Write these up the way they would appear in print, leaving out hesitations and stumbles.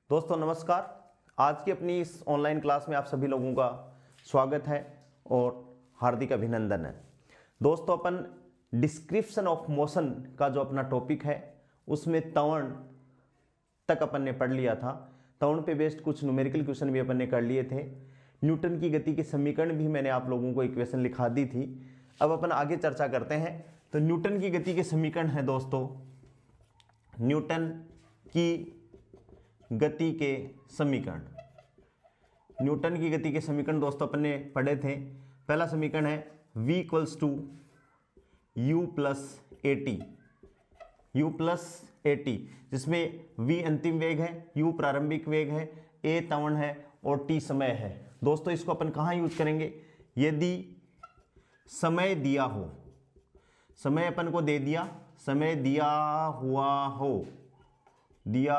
दोस्तों नमस्कार। आज की अपनी इस ऑनलाइन क्लास में आप सभी लोगों का स्वागत है और हार्दिक अभिनंदन है। दोस्तों अपन डिस्क्रिप्शन ऑफ मोशन का जो अपना टॉपिक है उसमें त्वरण तक अपन ने पढ़ लिया था। त्वरण पे बेस्ड कुछ न्यूमेरिकल क्वेश्चन भी अपन ने कर लिए थे। न्यूटन की गति के समीकरण भी मैंने आप लोगों को इक्वेशन लिखा दी थी। अब अपन आगे चर्चा करते हैं। तो न्यूटन की गति के समीकरण है दोस्तों, न्यूटन की गति के समीकरण। न्यूटन की गति के समीकरण दोस्तों अपन ने पढ़े थे। पहला समीकरण है v equals to U plus A T, जिसमें v अंतिम वेग है, u प्रारंभिक वेग है, a त्वरण है और t समय है। दोस्तों इसको अपन कहाँ यूज करेंगे? यदि समय दिया हो, समय अपन को दे दिया, समय दिया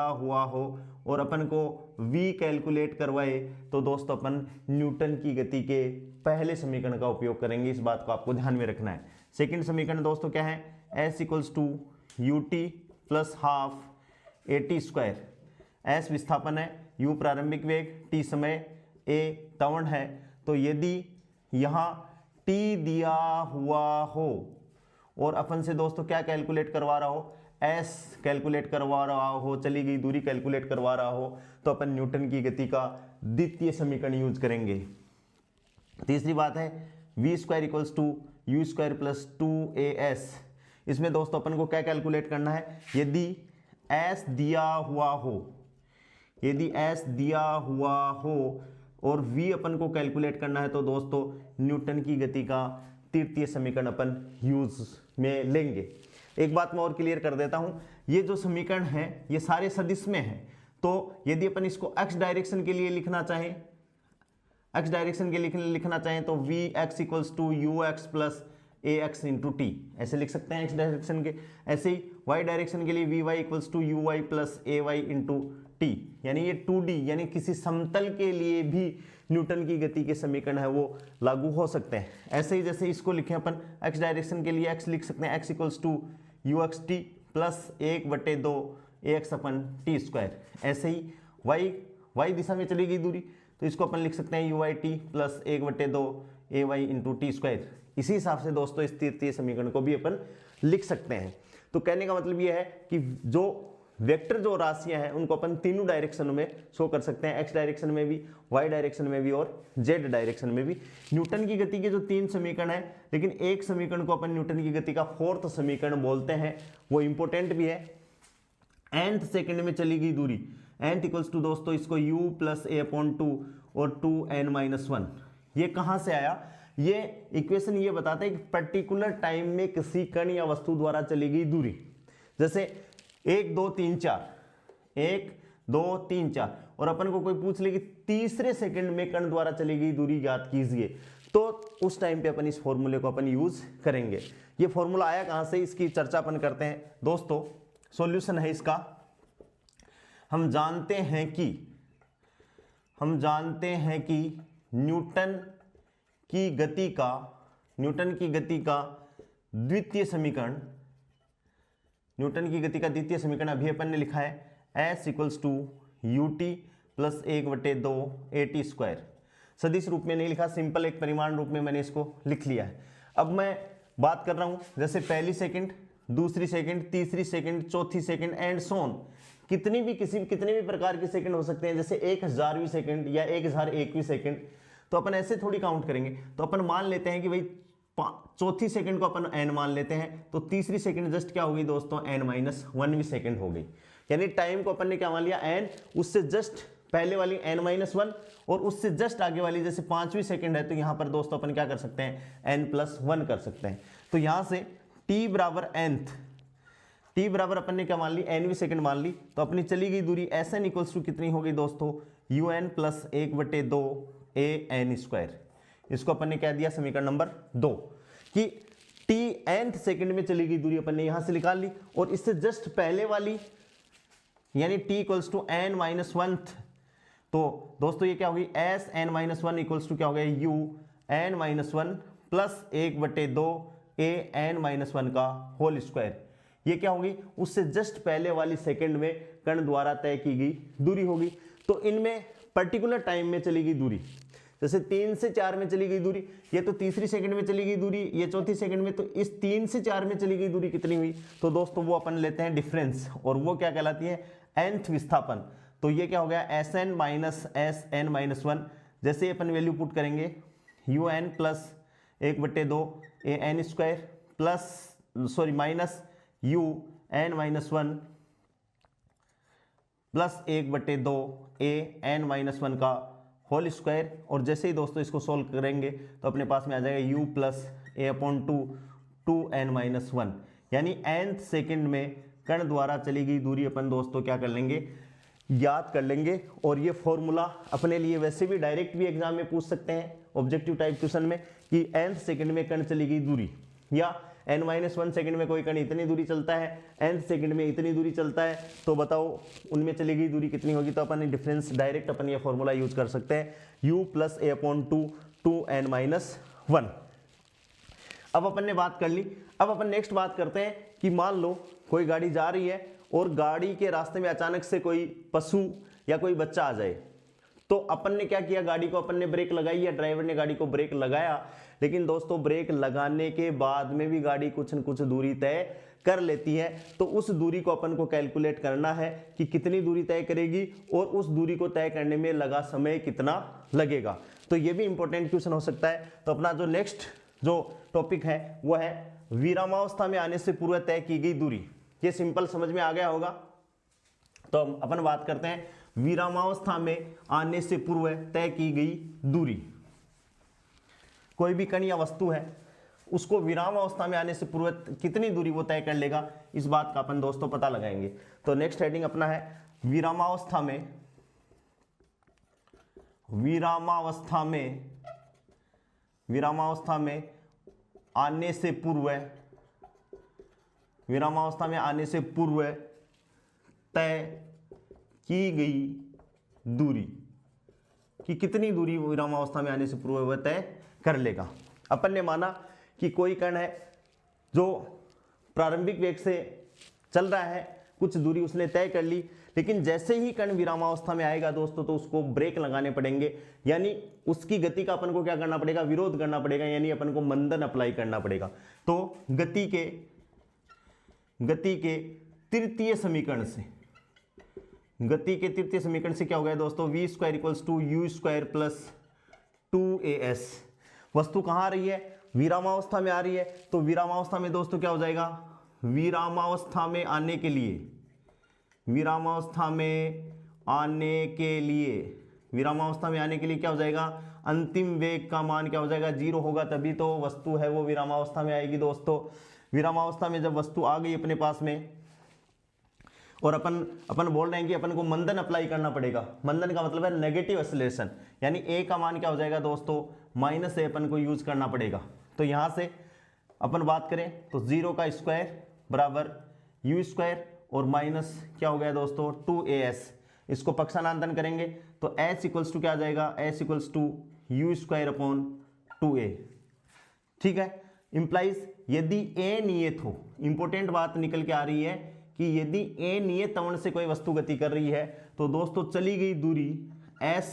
हुआ हो और अपन को v कैलकुलेट करवाए, तो दोस्तों अपन न्यूटन की गति के पहले समीकरण का उपयोग करेंगे। इस बात को आपको ध्यान में रखना है। सेकंड समीकरण दोस्तों क्या है? s equals to U T plus half A T square. s विस्थापन है, u प्रारंभिक वेग, t समय, a त्वरण है। तो यदि यहाँ t दिया हुआ हो और अपन से दोस्तों क्या कैलकुलेट करवा रहा हो? s कैलकुलेट करवा रहा हो, चली गई दूरी कैलकुलेट करवा रहा हो, तो अपन न्यूटन की गति का द्वितीय समीकरण यूज करेंगे। तीसरी बात है v square equals to U square plus 2as। इसमें दोस्तों अपन को क्या कैलकुलेट करना है? यदि s दिया हुआ हो और v अपन को कैलकुलेट करना है, तो दोस्तों न्यूटन की गति का तृतीय समीकरण अपन यूज में लेंगे। एक बात मैं और क्लियर कर देता हूं, ये जो समीकरण है ये सारे सदिश में है। तो यदि अपन इसको x डायरेक्शन के लिए लिखना चाहें, तो V X equals to U X plus A X into T, ऐसे लिख सकते हैं x डायरेक्शन के। ऐसे ही y डायरेक्शन के लिए V Y equals to U Y plus A Y into T, यानी ये 2D यानी किसी समतल के लिए भी न्यूटन की गति के समीकरण है वो लागू हो सकते हैं। ऐसे ही जैसे इसको लिखें अपन x डायरेक्शन के लिए x लिख सकते हैं x equals to U X T plus 1/2 A X upon T square. ऐसे ही y दिशा में चली गई दूरी, तो इसको अपन लिख सकते हैं U Y T plus 1/2 A Y into T square. इसी हिसाब से दोस्तों इस तृतीय समीकरण को भी अपन लिख सकते हैं। तो कहने का मतलब यह है कि जो वेक्टर जो राशियां हैं उनको अपन तीनों डायरेक्शन में शो कर सकते हैं, x डायरेक्शन में भी, y डायरेक्शन में भी और z डायरेक्शन में भी। न्यूटन की गति के जो 3 समीकरण है, लेकिन एक समीकरण को अपन न्यूटन की गति का 4th समीकरण बोलते हैं, वो इंपॉर्टेंट भी है। nth सेकंड में चली गई दूरी, nth इक्वल्स टू दोस्तों इसको u प्लस a अपॉन 2 और 2n-1। ये कहाँ से आया? ये इक्वेशन ये बताता है कि पर्टिकुलर टाइम में किसी कण या वस्तु द्वारा चली गई दूरी, जैसे 1 2 3 4 और अपन को कोई पूछ ले कि तीसरे सेकंड में कण द्वारा चली गई दूरी ज्ञात कीजिए, तो उस टाइम पे अपन इस फॉर्मूले को अपन यूज करेंगे। ये फॉर्मूला आया कहां से, इसकी चर्चा अपन करते हैं। दोस्तों सॉल्यूशन है इसका, हम जानते हैं कि न्यूटन की गति का द्वितीय समीकरण अभी अपन ने लिखा है s equals to U T plus 1/2 A T square. सदिश रूप में नहीं लिखा, सिंपल एक परिमाण रूप में मैंने इसको लिख लिया है। अब मैं बात कर रहा हूं जैसे पहली सेकंड, दूसरी सेकंड, तीसरी सेकंड, चौथी सेकंड एंड सो ऑन। कितने भी प्रकार के सेकंड हो सकते हैं, जैसे 1000वीं सेकंड या 1001वीं सेकंड। तो अपन ऐसे थोड़ी काउंट करेंगे। तो अपन मान लेते हैं कि भाई चौथी सेकंड को अपन n मान लेते हैं, तो तीसरी सेकंड जस्ट क्या हो गई दोस्तों? n-1वीं सेकंड हो गई। यानी टाइम को अपन ने क्या मान लिया? n, उससे जस्ट पहले वाली n-1 और उससे जस्ट आगे वाली जैसे 5वीं सेकंड है, तो यहां पर दोस्तों अपन क्या कर सकते हैं? n+1 कर सकते हैं। तो यहां से t बराबर अपन ने क्या मान ली? nवीं सेकंड मान ली। तो अपनी चली गई दूरी sn इक्वल्स टू कितनी हो गई दोस्तों? un plus 1/2 an square. इसको अपन ने क्या दिया? समीकरण नंबर 2 कि t nth सेकंड में चली गई दूरी अपन ने यहां से निकाल ली, और इससे जस्ट पहले वाली यानी t इक्वल्स टू n-1। तो दोस्तों ये क्या होगी? s n-1 इक्वल्स टू क्या हो गया? u n-1 plus 1/2 a n-1 का होल स्क्वायर। ये क्या होगी? उससे जस्ट पहले वाली सेकंड में कण द्वारा तय की गई दूरी होगी। तो इनमें पर्टिकुलर टाइम में चली गई दूरी, जैसे 3 से 4 में चली गई दूरी, ये तो तीसरी सेकंड में चली गई दूरी, ये चौथी सेकंड में, तो इस 3 से 4 में चली गई दूरी कितनी हुई, तो दोस्तों वो अपन लेते हैं डिफरेंस, और वो क्या कहलाती है, nth विस्थापन। तो ये क्या हो गया, Sn माइनस Sn-1, जैसे अपन वैल्यू पुट करेंगे un plus 1/2 an² plus sorry minus un-1 plus 1/2 an-1 का होल स्क्वायर, और जैसे ही दोस्तों इसको सोल्व करेंगे तो अपने पास में आ जाएगा u प्लस a/2 2n-1, यानी nth सेकंड में कण द्वारा चली गई दूरी अपन दोस्तों क्या कर लेंगे, याद कर लेंगे। और ये फॉर्मूला अपने लिए वैसे भी डायरेक्ट भी एग्जाम में पूछ सकते हैं ऑब्जेक्टिव टाइप क्वेश्चन में कि nth सेकंड में कण चली गई दूरी, या n-1 सेकंड में कोई कण इतनी दूरी चलता है, nth सेकंड में इतनी दूरी चलता है, तो बताओ उनमें चली गई दूरी कितनी होगी। तो अपन डिफरेंस डायरेक्ट अपन ये फॉर्मूला यूज कर सकते हैं, u प्लस a/2 2n-1। अब अपन ने बात कर ली, अब अपन नेक्स्ट बात करते हैं कि मान लो कोई गाड़ी जा रही है और गाड़ी के रास्ते में अचानक से कोई पशु या कोई बच्चा आ जाए, तो अपन ने क्या किया, गाड़ी को अपन ने ब्रेक लगाई या ड्राइवर ने गाड़ी को ब्रेक लगाया, लेकिन दोस्तों ब्रेक लगाने के बाद में भी गाड़ी कुछ न कुछ दूरी तय कर लेती है। तो उस दूरी को अपन को कैलकुलेट करना है कि कितनी दूरी तय करेगी और उस दूरी को तय करने में लगा समय कितना लगेगा। तो ये भी इंपॉर्टेंट क्वेश्चन हो सकता है। तो अपना जो नेक्स्ट जो टॉपिक है वो है विरामावस्था में आने से पूर्व तय की गई दूरी। ये सिंपल समझ में आ गया होगा। तो अपन बात करते हैं विरामावस्था में आने से पूर्व तय की गई दूरी। कोई भी कण या वस्तु है उसको विराम अवस्था में आने से पूर्व कितनी दूरी वो तय कर लेगा, इस बात का अपन दोस्तों पता लगाएंगे। तो नेक्स्ट हेडिंग अपना है विरामावस्था में आने से पूर्व तय की गई दूरी कि कितनी दूरी विरामावस्था में आने से पूर्व वह तय कर लेगा। अपन ने माना कि कोई कण है जो प्रारंभिक वेग से चल रहा है, कुछ दूरी उसने तय कर ली, लेकिन जैसे ही कण विरामावस्था में आएगा दोस्तों तो उसको ब्रेक लगाने पड़ेंगे, यानी उसकी गति का अपन को क्या करना पड़ेगा, विरोध करना पड़ेगा, यानी अपन को मंदन अप्लाई करना पड़ेगा। तो गति के तृतीय समीकरण से क्या हो गया दोस्तों, v² = u² प्लस 2as। वस्तु कहाँ आ रही है, विरामावस्था में आ रही है। तो विरामावस्था में दोस्तों क्या हो जाएगा, विरामावस्था में आने के लिए क्या हो जाएगा, अंतिम वेग का मान क्या हो जाएगा, 0 होगा, तभी तो वस्तु है वो विरामावस्था में आएगी। दोस्तों विरामावस्था में जब वस्तु आ गई अपने पास में और अपन बोल रहे हैं कि अपन को मंदन अप्लाई करना पड़ेगा। मंदन का मतलब है नेगेटिव एक्सेलरेशन, यानी a का मान क्या हो जाएगा दोस्तों, -a अपन को यूज करना पड़ेगा। तो यहां से अपन बात करें तो 0 का स्क्वायर बराबर u² और माइनस क्या हो गया दोस्तों 2as। इसको पक्षांतरण करेंगे तो s = क्या आ जाएगा, s = u²/2a। ठीक है, इंप्लाइज यदि a नियत हो, इंपॉर्टेंट बात निकल के आ रही है कि यदि a नियत त्वरण से कोई वस्तु गति कर रही है तो दोस्तों चली गई दूरी s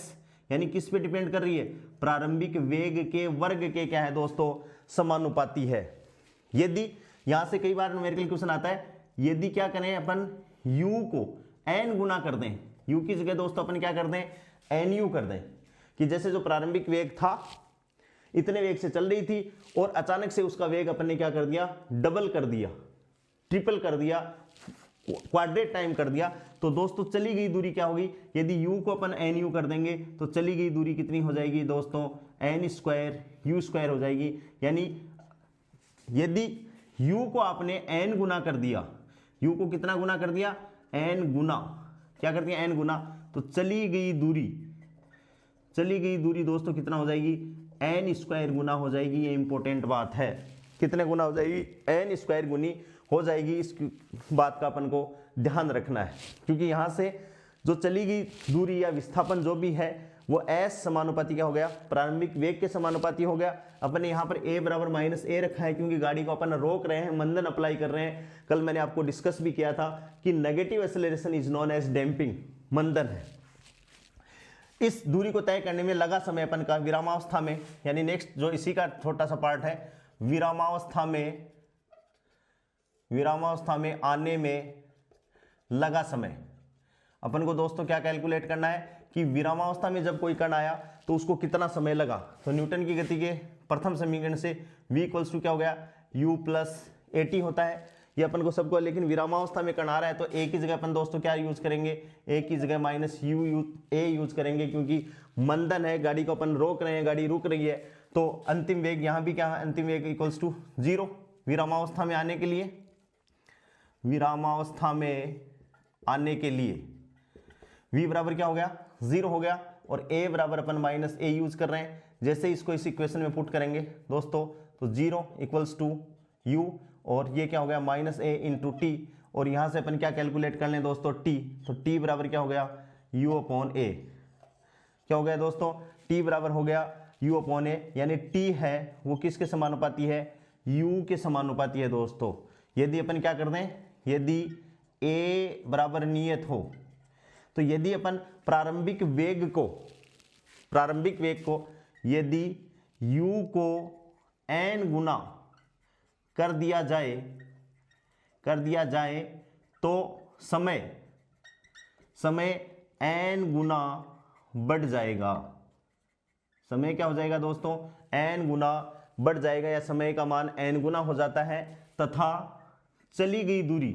यानी किस पे डिपेंड कर रही है, प्रारंभिक वेग के वर्ग के क्या है दोस्तों, समानुपाती है। यदि यहां से कई बार न्यूमेरिकल क्वेश्चन आता है, यदि क्या करें अपन u को n गुना कर दें, u की जगह दोस्तों अपन क्या कर दें, nu कर दें, कि जैसे जो प्रारंभिक वेग था इतने वेग से चल रही थी और अचानक से उसका वेग अपन ने क्या कर दिया, डबल कर दिया, ट्रिपल कर दिया, क्वाड्रेट टाइम कर दिया। तो दोस्तों चली गई दूरी क्या होगी, यदि u को अपन nu कर देंगे तो चली गई दूरी कितनी हो जाएगी दोस्तों, n² u² हो जाएगी। यानी यदि u को आपने n गुना कर दिया, u को कितना गुना कर दिया, n गुना, क्या कर दिया, n गुना, तो चली गई दूरी दोस्तों कितना हो जाएगी, n² गुना हो जाएगी। ये इंपॉर्टेंट बात है, कितने गुना हो जाएगी, n² गुनी हो जाएगी। इस बात का अपन को ध्यान रखना है, क्योंकि यहां से जो चली गई दूरी या विस्थापन जो भी है वो एस समानुपाती क्या हो गया, प्रारंभिक वेग के समानुपाती हो गया। अपने यहाँ पर a बराबर माइनस ए रखा है क्योंकि गाड़ी को अपन रोक रहे हैं, मंदन अप्लाई कर रहे हैं। कल मैंने आपको डिस्कस भी किया था कि negative acceleration is known as damping, मंदन है। इस दूरी को तय करने में लगा समय अपन का विरामावस्था में, यानी नेक्स्ट जो इसी का छोटा सा पार्ट है, विरामावस्था में आने में लगा समय। अपन को दोस्तों क्या कैलकुलेट करना है कि विरामावस्था में जब कोई कण आया तो उसको कितना समय लगा। तो न्यूटन की गति के प्रथम समीकरण से v इक्वल्स टू क्या हो गया, u प्लस at होता है, ये अपन को सबको। लेकिन विरामावस्था में कण आ रहा है तो a की जगह अपन दोस्तों क्या यूज करेंगे, a की जगह माइनस a यूज करेंगे, क्योंकि मंदन है, गाड़ी को अपन रोक रहे हैं, गाड़ी रुक रही है। तो अंतिम वेग यहाँ भी क्या है, अंतिम वेग इक्वल्स टू 0 विरामावस्था में आने के लिए। विरामावस्था में आने के लिए v बराबर क्या हो गया, 0 हो गया, और a बराबर अपन माइनस a यूज कर रहे हैं। जैसे इसको इस इक्वेशन में पुट करेंगे दोस्तों तो 0 इक्वल्स टू u, और ये क्या हो गया माइनस a इंटू टी, और यहाँ से अपन क्या कैलकुलेट कर लें दोस्तों t, तो t बराबर क्या हो गया u अपॉन a। क्या हो गया दोस्तों, t बराबर हो गया u अपॉन a, यानी t है वो किसके समानुपाती है, u के समानुपाती है दोस्तों। यदि अपन क्या कर दें, यदि a बराबर नियत हो, तो यदि अपन प्रारंभिक वेग को यदि u को n गुना कर दिया जाए तो समय n गुना बढ़ जाएगा। समय क्या हो जाएगा दोस्तों, n गुना बढ़ जाएगा, या समय का मान n गुना हो जाता है। तथा चली गई दूरी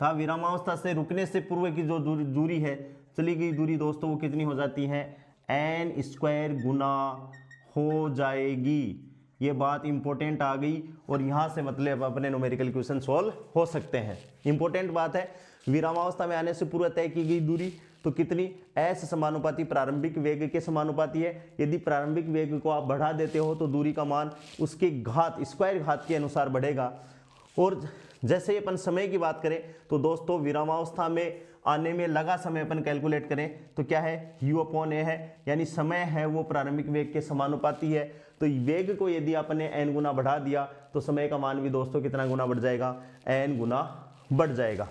था विरामावस्था से रुकने से पूर्व की जो दूरी है, चली गई दूरी दोस्तों वो कितनी हो जाती है, n स्क्वायर गुना हो जाएगी। ये बात इंपॉर्टेंट आ गई, और यहाँ से मतलब अपने न्यूमेरिकल क्वेश्चन सॉल्व हो सकते हैं। इंपॉर्टेंट बात है, विरामावस्था में आने से पूर्व तय की गई दूरी तो कितनी, s समानुपाती प्रारंभिक वेग के समानुपाती है। यदि प्रारंभिक वेग को आप बढ़ा देते हो तो दूरी का मान उसके घात, स्क्वायर घात के अनुसार बढ़ेगा। और जैसे अपन समय की बात करें तो दोस्तों विरामावस्था में आने में लगा समय अपन कैलकुलेट करें तो क्या है, u अपॉन a है, यानी समय है वो प्रारंभिक वेग के समानुपाती है। तो वेग को यदि आपने n गुना बढ़ा दिया तो समय का मान भी दोस्तों कितना गुना बढ़ जाएगा, n गुना बढ़ जाएगा।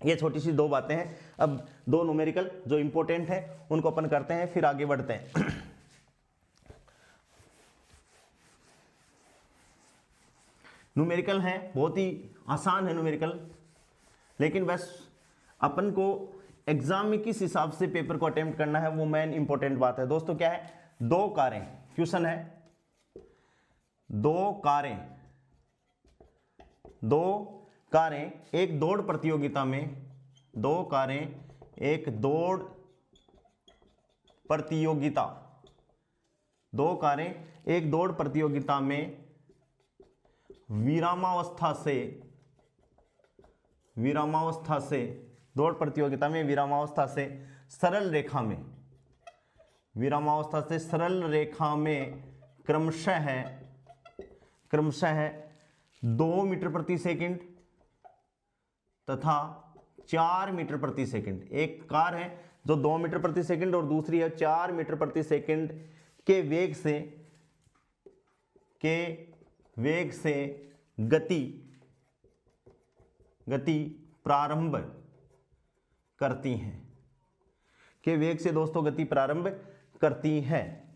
ये छोटी सी दो बातें हैं। अब दो न्यूमेरिकल जो इंपॉर्टेंट है उनको अपन करते हैं, फिर आगे बढ़ते हैं। न्यूमेरिकल है, बहुत ही आसान है न्यूमेरिकल, लेकिन बस अपन को एग्जाम में किस हिसाब से पेपर को अटेम्प्ट करना है वो मेन इंपॉर्टेंट बात है दोस्तों। क्या है, दो कारें, क्वेश्चन है दो कारें एक दौड़ प्रतियोगिता में, दो कारें एक दौड़ प्रतियोगिता में विरामावस्था से सरल रेखा में क्रमशः 2 मीटर प्रति सेकंड तथा 4 मीटर प्रति सेकंड। एक कार है जो 2 मीटर प्रति सेकंड और दूसरी है 4 मीटर प्रति सेकंड के वेग से गति प्रारंभ करती हैं, के वेग से दोस्तों गति प्रारंभ करती हैं।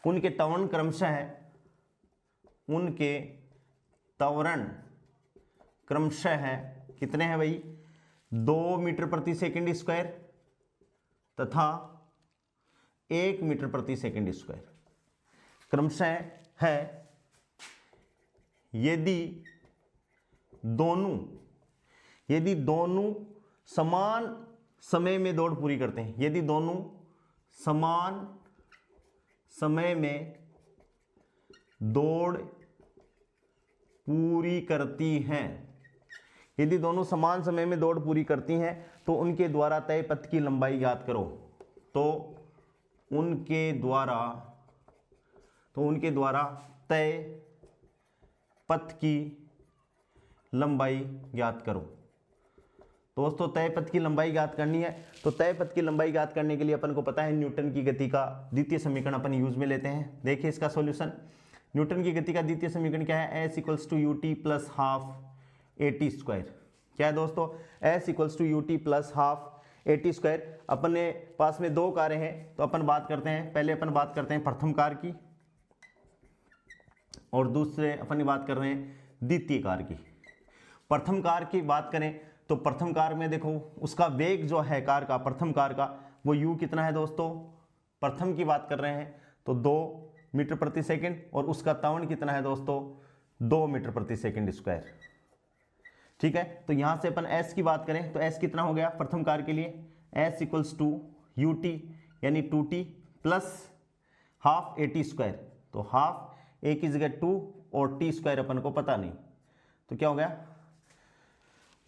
उनके त्वरण क्रमशः कितने हैं भाई, 2 मीटर प्रति सेकंड स्क्वायर तथा 1 मीटर प्रति सेकंड स्क्वायर क्रमशः है। यदि दोनों समान समय में दौड़ पूरी करते हैं, यदि दोनों समान समय में दौड़ पूरी करती हैं, यदि दोनों समान समय में दौड़ पूरी करती हैं तो उनके द्वारा तय पथ की लंबाई ज्ञात करो। तो उनके द्वारा तय पथ की लंबाई ज्ञात करो। दोस्तों तय पथ की लंबाई ज्ञात करनी है, तो तय पथ की लंबाई ज्ञात करने के लिए अपन को पता है न्यूटन की गति का द्वितीय समीकरण अपन यूज में लेते हैं। देखिए इसका सॉल्यूशन, न्यूटन की गति का द्वितीय समीकरण क्या है, S equals to U T plus half A T square. क्या है दोस्तों, S equals to U T plus half A T square. अपने पास में दो कारें हैं तो अपन बात करते हैं, पहले अपन बात करते हैं प्रथम कार की और दूसरे अपन बात कर रहे हैं द्वितीय कार की। प्रथम कार की बात करें तो प्रथम कार में देखो उसका वेग जो है कार का, प्रथम कार का, वो u कितना है दोस्तों, प्रथम की बात कर रहे हैं तो 2 मीटर प्रति सेकंड और उसका त्वरण कितना है दोस्तों 2 मीटर प्रति सेकंड स्क्वायर। ठीक है, तो यहां से अपन s की बात करें तो s कितना हो गया प्रथम कार के लिए, s equals to you t यानी 2t plus half A T square. तो हाफ ए की जगह 2 और टी स्क्वायर अपन को पता नहीं, तो क्या हो गया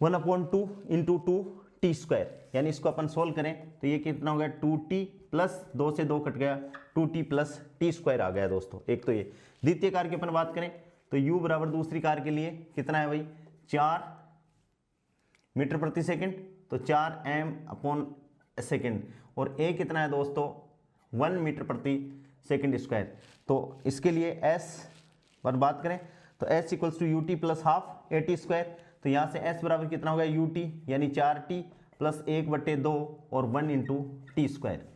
1/2 इंटू 2 टी स्क्वायर, यानी इसको अपन सोल्व करें तो ये कितना हो गया 2t प्लस 2 से 2 कट गया 2t प्लस टी स्क्वायर आ गया दोस्तों। एक तो ये द्वितीय कार की अपन बात करें तो u बराबर दूसरी कार के लिए कितना है भाई 4 मीटर प्रति सेकंड, तो 4 m/सेकंड और a कितना है दोस्तों 1 मीटर प्रति सेकंड स्क्वायर। तो इसके लिए s पर बात करें तो s equals to U T plus half A T square. तो यहाँ से s बराबर कितना हो गया यू टी यानी 4t प्लस 1/2 और 1 इंटू टी स्क्वायर,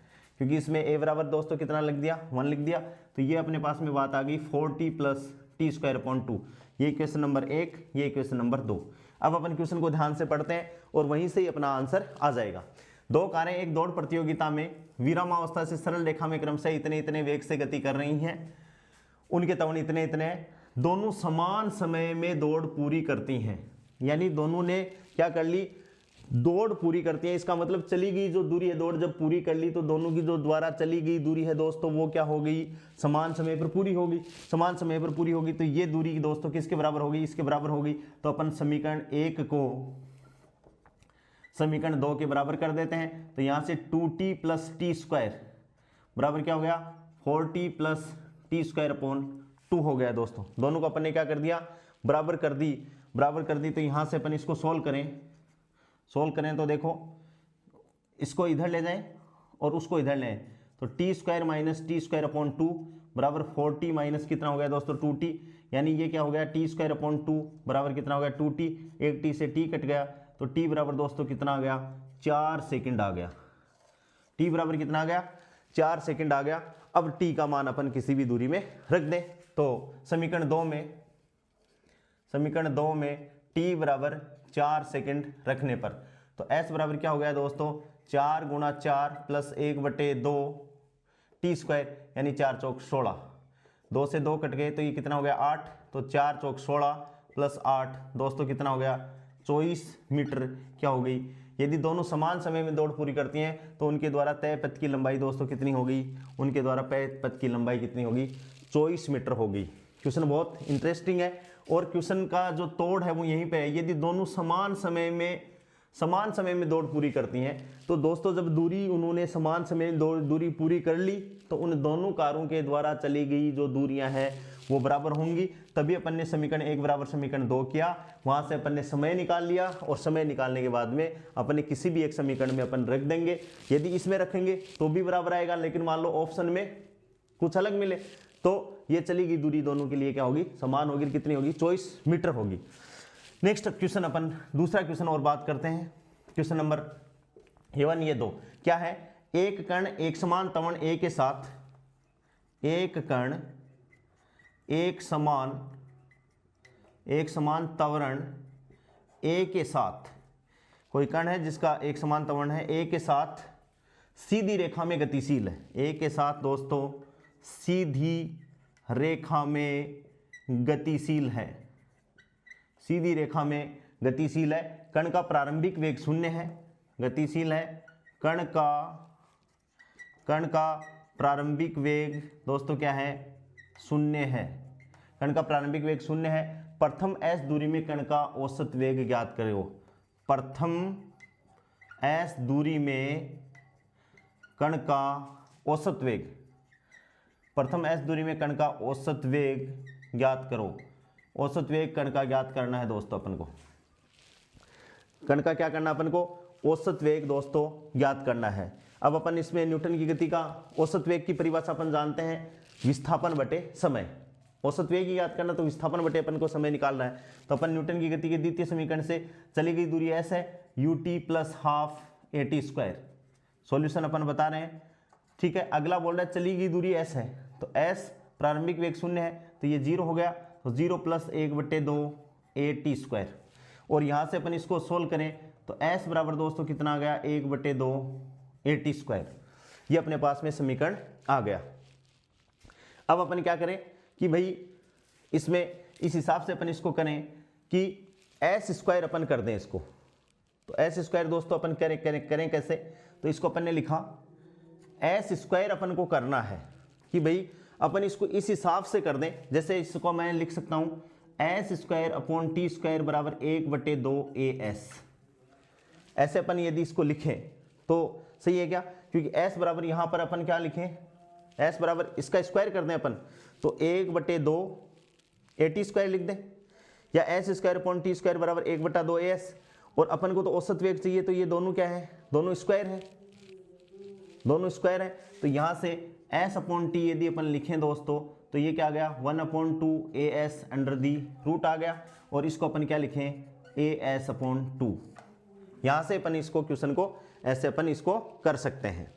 क्योंकि इसमें a बराबर दोस्तों कितना लिख दिया 1 लिख दिया। तो ये अपने पास में बात आ गई 4t plus T square upon 2। ये इक्वेशन नंबर 1, ये इक्वेशन नंबर 2। अब अपन क्वेश्चन को ध्यान से पढ़ते हैं और वहीं से ही अपना आंसर आ जाएगा। दो कारें एक दौड़ प्रतियोगिता में विरामावस्था से सरल रेखा में क्रमशः इतने इतने वेग से गति कर रही हैं, उनके त्वरण इतने इतने, दोनों समान समय में दौड़ पूरी करती हैं। यानी दोनों ने क्या कर ली, दौड़ पूरी करती है। इसका मतलब चली गई जो दूरी है दौड़ जब पूरी कर ली तो दोनों की जो द्वारा चली गई दूरी है दोस्तों वो क्या हो गई समान समय पर पूरी होगी। समान समय पर पूरी होगी तो ये दूरी दोस्तों किसके बराबर होगी, इसके बराबर होगी। तो अपन समीकरण 1 को समीकरण 2 के बराबर कर देते हैं। तो यहां से 2t प्लस टी स्क्वायर बराबर क्या हो गया 4t plus T square upon 2 हो गया दोस्तों। दोनों को अपन ने क्या कर दिया बराबर कर दी, बराबर कर दी। तो यहां से अपन इसको सोल्व करें तो देखो इसको इधर ले जाएं और उसको इधर लें तो T square minus T square upon 2 बराबर 4t माइनस कितना हो गया दोस्तों 2t, यानी ये क्या हो गया टी स्क्वायर अपॉन 2 बराबर कितना हो गया 2t, एक t से t कट गया तो t बराबर दोस्तों कितना आ गया 4 सेकंड आ गया। t बराबर कितना आ गया 4 सेकंड आ गया। अब t का मान अपन किसी भी दूरी में रख दें तो समीकरण 2 में t बराबर 4 सेकंड रखने पर तो s बराबर क्या हो गया दोस्तों 4 गुणा 4 प्लस 1/2 टी स्क्वायर यानी 4 चौक 16, 2 से 2 कट गए तो ये कितना हो गया 8, तो 4 चौक 16 प्लस 8 दोस्तों कितना हो गया 24 मीटर क्या हो गई। यदि दोनों समान समय में दौड़ पूरी करती हैं तो उनके द्वारा तय पथ की लंबाई दोस्तों कितनी होगी, उनके द्वारा तय पथ की लंबाई कितनी होगी 24 मीटर होगी। क्वेश्चन बहुत इंटरेस्टिंग है और क्वेश्चन का जो तोड़ है वो यहीं पे है। यदि दोनों समान समय में दौड़ पूरी करती हैं तो दोस्तों जब दूरी उन्होंने समान समय में दूरी पूरी कर ली तो उन दोनों कारों के द्वारा चली गई जो दूरियां हैं वो बराबर होंगी। तभी अपन ने समीकरण 1 बराबर समीकरण 2 किया, वहां से अपन ने समय निकाल लिया और समय निकालने के बाद में अपने किसी भी एक समीकरण में अपन रख देंगे। यदि इसमें रखेंगे तो भी बराबर आएगा, लेकिन मान लो ऑप्शन में कुछ अलग मिले तो ये चली गई दूरी दोनों के लिए क्या होगी समान होगी, कितनी होगी 24 मीटर होगी। नेक्स्ट क्वेश्चन अपन दूसरा क्वेश्चन और बात करते हैं। क्वेश्चन नंबर 1 ये 2 क्या है, एक कण एक समान त्वरण ए के साथ, एक कण एक समान त्वरण ए के साथ, कोई कण है जिसका एक समान त्वरण है ए के साथ सीधी रेखा में गतिशील है, ए के साथ दोस्तों सीधी रेखा में गतिशील है, सीधी रेखा में गतिशील है। कण का प्रारंभिक वेग 0 है, गतिशील है। कण का प्रारंभिक वेग दोस्तों क्या है 0 है, कण का प्रारंभिक वेग 0 है। प्रथम s दूरी में कण का औसत वेग ज्ञात करो। प्रथम s दूरी में कण का औसत वेग, प्रथम s दूरी में कण का औसत वेग ज्ञात करो। औसत वेग कण का ज्ञात करना है दोस्तों अपन को। कण का क्या करना अपन को, औसत वेग दोस्तों ज्ञात करना है। अब अपन इसमें न्यूटन की गति का औसत वेग की परिभाषा अपन जानते हैं, विस्थापन बटे समय। औसत वेग ही याद करना तो विस्थापन बटे अपन को समय निकालना है। तो अपन न्यूटन की गति के द्वितीय समीकरण से चली गई दूरी s है, ut plus half at square. Solution अपन बता रहे हैं, ठीक है। अगला बोल रहा है चली गई दूरी s है, तो s प्रारंभिक वेग 0 है तो ये 0 हो गया, तो 0 प्लस 1/2 at स्क्वायर। और यहाँ से अपन इसको सोल्व करें तो s बराबर दोस्तों कितना आ गया, 1/2 at स्क्वायर। ये अपने पास में समीकरण आ गया। अब अपन क्या करें कि भाई इसमें इस हिसाब से अपन इसको करें कि एस स्क्वायर अपन कर दें इसको। तो एस स्क्वायर दोस्तों अपन करें कैसे, तो इसको अपन ने लिखा एस स्क्वायर अपन को करना है कि भाई अपन इसको इस हिसाब से कर दें, जैसे इसको मैं लिख सकता हूं S square upon T square बराबर 1/2 AS। ऐसे अपन यदि इसको लिखें तो सही है क्या, क्योंकि s बराबर यहां पर अपन क्या लिखें, s बराबर इसका स्क्वायर कर दें अपन तो 1/2 at स्क्वायर लिख दें, या S square upon T square बराबर 1/2 AS। और अपन को तो औसत वेग चाहिए, तो ये दोनों क्या है, दोनों स्क्वायर है, दोनों स्क्वायर है। तो यहां से s अपॉन टी यदि अपन लिखें दोस्तों तो ये क्या आ गया, 1/2 AS अंडर दी रूट आ गया। और इसको अपन क्या लिखें, AS अपॉन 2। यहां से अपन इसको क्वेश्चन को ऐसे अपन इसको कर सकते हैं।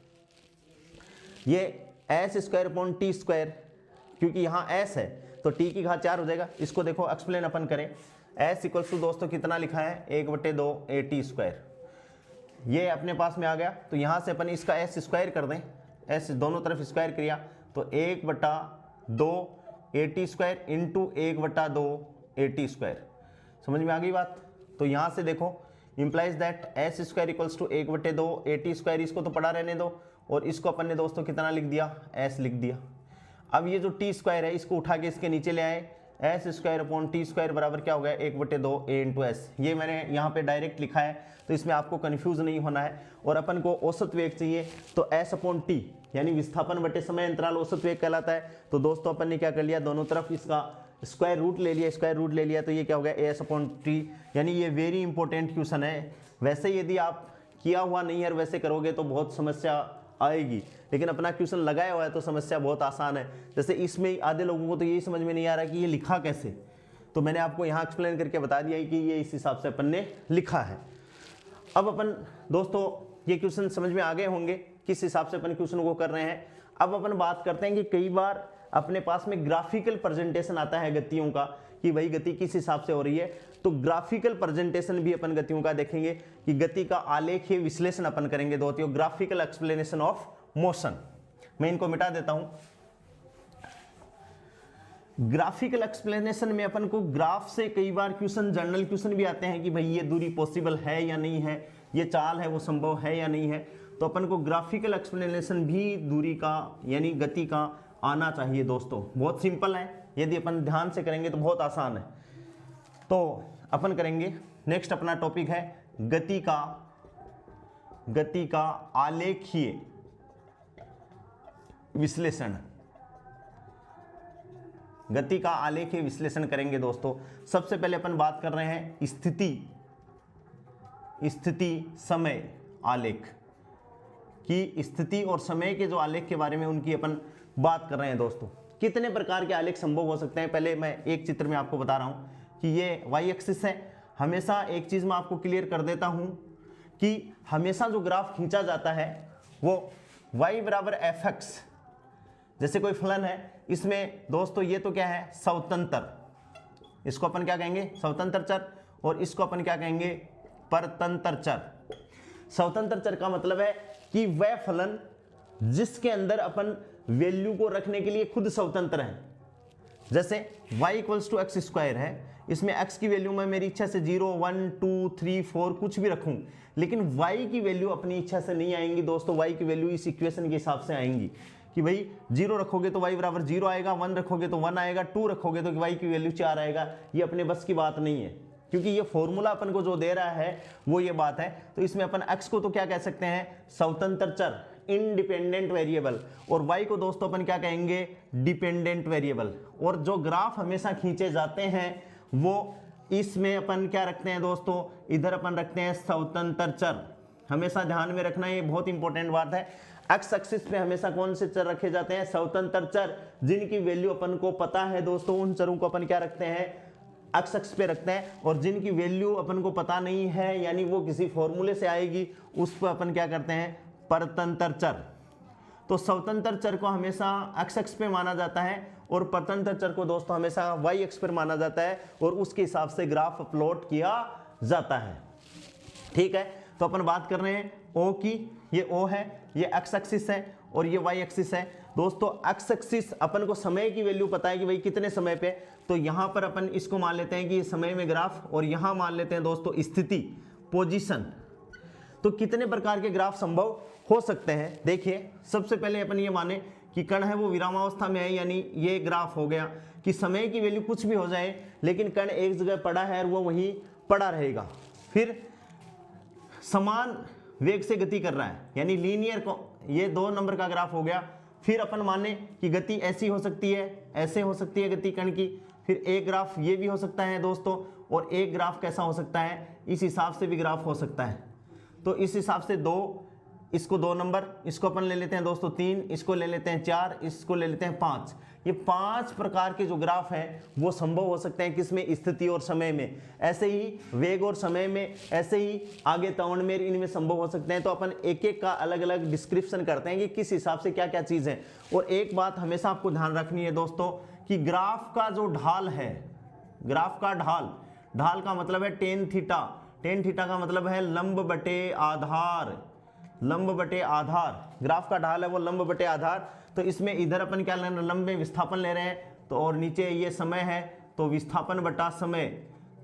ये S square upon T square, क्योंकि यहाँ s है तो t की घात 4 हो जाएगा। इसको देखो एक्सप्लेन अपन करें, s इक्वल्स टू दोस्तों कितना लिखा है, 1/2 at स्क्वायर। ये अपने पास में आ गया, तो यहाँ से अपन इसका s स्क्वायर कर दें, s दोनों तरफ स्क्वायर किया तो 1/2 at square into 1/2 at square. समझ में आ गई बात। तो यहाँ से देखो implies that s square equals to 1/2 at square, इसको तो पढ़ा रहने दो, और इसको अपन ने दोस्तों कितना लिख दिया, s लिख दिया। अब ये जो टी स्क्वायर है इसको उठा के इसके नीचे ले आए, S square upon T square बराबर क्या हो गया, 1/2 a इंटू एस। ये मैंने यहाँ पे डायरेक्ट लिखा है, तो इसमें आपको कंफ्यूज नहीं होना है। और अपन को औसत वेग चाहिए तो s अपॉन टी यानी विस्थापन बटे समय अंतराल औसत वेग कहलाता है। तो दोस्तों अपन ने क्या कर लिया, दोनों तरफ इसका स्क्वायर रूट ले लिया, स्क्वायर रूट ले लिया, तो ये क्या हो गया, एस अपॉन टी। यानी ये वेरी इंपॉर्टेंट क्वेश्चन है। वैसे यदि आप किया हुआ नहीं है और वैसे करोगे तो बहुत समस्या आएगी, लेकिन अपना क्वेश्चन लगाया हुआ है तो समस्या बहुत आसान है। जैसे इसमें आधे लोगों को तो यही समझ में नहीं आ रहा कि ये लिखा कैसे, तो मैंने आपको यहाँ एक्सप्लेन करके बता दिया कि ये इस हिसाब से अपन ने लिखा है। अब अपन दोस्तों ये क्वेश्चन समझ में आ गए होंगे किस हिसाब से अपन क्वेश्चन को कर रहे हैं। अब अपन बात करते हैं कि कई बार अपने पास में ग्राफिकल प्रेजेंटेशन आता है गतियों का, कि भाई गति किस हिसाब से हो रही है। तो ग्राफिकल प्रेजेंटेशन भी अपन गतियों का देखेंगे कि गति का आलेखीय विश्लेषण अपन करेंगे दोस्तों, ग्राफिकल एक्सप्लेनेशन ऑफ मोशन। मैं इनको मिटा देता हूं। ग्राफिकल एक्सप्लेनेशन में अपन को ग्राफ से कई बार क्वेश्चन, जनरल क्वेश्चन भी आते हैं कि भाई ये दूरी पॉसिबल है या नहीं है, ये चाल है वो संभव है या नहीं है। तो अपन को ग्राफिकल एक्सप्लेनेशन भी दूरी का यानी गति का आना चाहिए दोस्तों। बहुत सिंपल है, यदि अपन ध्यान से करेंगे तो बहुत आसान है। तो अपन करेंगे, नेक्स्ट अपना टॉपिक है गति का आलेखीय विश्लेषण। गति का आलेखीय विश्लेषण करेंगे दोस्तों। सबसे पहले अपन बात कर रहे हैं स्थिति समय आलेख की, स्थिति और समय के जो आलेख के बारे में उनकी अपन बात कर रहे हैं दोस्तों। कितने प्रकार के आलेख संभव हो सकते हैं, पहले मैं एक चित्र में आपको बता रहा हूं कि ये वाई एक्सिस है। हमेशा एक चीज मैं आपको क्लियर कर देता हूं कि हमेशा जो ग्राफ खींचा जाता है वो y बराबर एफ एक्स, जैसे कोई फलन है, इसमें दोस्तों ये तो क्या है, स्वतंत्र, इसको अपन क्या कहेंगे, स्वतंत्र चर, और इसको अपन क्या कहेंगे, परतंत्र चर। स्वतंत्र चर का मतलब है कि वह फलन जिसके अंदर अपन वैल्यू को रखने के लिए खुद स्वतंत्र है। जैसे y equals to x square है, इसमें x की वैल्यू मैं मेरी इच्छा से 0, 1, 2, 3, 4 कुछ भी रखूं, लेकिन y की वैल्यू अपनी इच्छा से नहीं आएंगी दोस्तों। y की वैल्यू इस इक्वेशन के हिसाब से आएंगी कि भाई 0 रखोगे तो y बराबर 0 आएगा, 1 रखोगे तो 1 आएगा, 2 रखोगे तो y की वैल्यू 4 आएगा। ये अपने बस की बात नहीं है, क्योंकि ये फॉर्मूला अपन को जो दे रहा है वो ये बात है। तो इसमें अपन x को तो क्या कह सकते हैं, स्वतंत्र चर, इंडिपेंडेंट वेरिएबल, और y को दोस्तों अपन क्या कहेंगे, डिपेंडेंट वेरिएबल। और जो ग्राफ हमेशा खींचे जाते हैं वो इसमें अपन क्या रखते हैं दोस्तों, इधर अपन रखते हैं स्वतंत्र चर। हमेशा ध्यान में रखना, ये बहुत इंपॉर्टेंट बात है। एक्स एक्सिस पे हमेशा कौन से चर रखे जाते हैं, स्वतंत्र चर, जिनकी वैल्यू अपन को पता है दोस्तों, उन चरों को अपन क्या रखते हैं, एक्स एक्सिस पे रखते हैं। और जिनकी वैल्यू अपन को पता नहीं है, यानी वो किसी फॉर्मूले से आएगी, उस पर अपन क्या करते हैं, परतंत्र चर। तो स्वतंत्र चर को हमेशा एक्स एक्स पे माना जाता है और परतंत्र चर को दोस्तों हमेशा वाई एक्स पर माना जाता है, और उसके हिसाब से ग्राफ अपलोड किया जाता है। ठीक है, तो अपन बात कर रहे हैं ओ की, ये ओ है, ये एक्स एक्सिस है और ये वाई एक्सिस है। दोस्तों एक्स एक्सिस अपन को समय की वैल्यू पता है कि भाई कितने समय पे, तो यहां पर अपन इसको मान लेते हैं कि ये समय में ग्राफ, और यहां मान लेते हैं दोस्तों स्थिति, पोजीशन। तो कितने प्रकार के ग्राफ संभव हो सकते हैं, देखिए सबसे पहले अपन ये माने कि कण है वो विरामावस्था में है, यानी ये ग्राफ हो गया कि समय की वैल्यू कुछ भी हो जाए लेकिन कण एक जगह पड़ा है और वो वहीं पड़ा रहेगा। फिर समान वेग से गति कर रहा है, यानी लीनियर को, ये 2 नंबर का ग्राफ हो गया। फिर अपन माने कि गति ऐसी हो सकती है, ऐसे हो सकती है गति कण की। फिर एक ग्राफ ये भी हो सकता है दोस्तों, और एक ग्राफ कैसा हो सकता है, इस हिसाब से भी ग्राफ हो सकता है। तो इस हिसाब से 2, इसको 2 नंबर, इसको अपन ले लेते हैं दोस्तों 3, इसको ले लेते हैं 4, इसको ले लेते हैं 5। ये 5 प्रकार के जो ग्राफ हैं वो संभव हो सकते हैं किसमें, स्थिति और समय में। ऐसे ही वेग और समय में, ऐसे ही आगे त्वरण में, इनमें संभव हो सकते हैं। तो अपन एक एक का अलग अलग डिस्क्रिप्शन करते हैं कि किस हिसाब से क्या क्या चीज़ है। और एक बात हमेशा आपको ध्यान रखनी है दोस्तों कि ग्राफ का जो ढाल है, ग्राफ का ढाल, ढाल का मतलब है टेन थीटा। टेन थीटा का मतलब है लंब बटे आधार, लंब बटे आधार। ग्राफ का ढाल है वो लंब बटे आधार। तो इसमें इधर अपन क्या ले रहे हैं, लंब में विस्थापन ले रहे हैं, तो और नीचे ये समय है, तो विस्थापन बटा समय,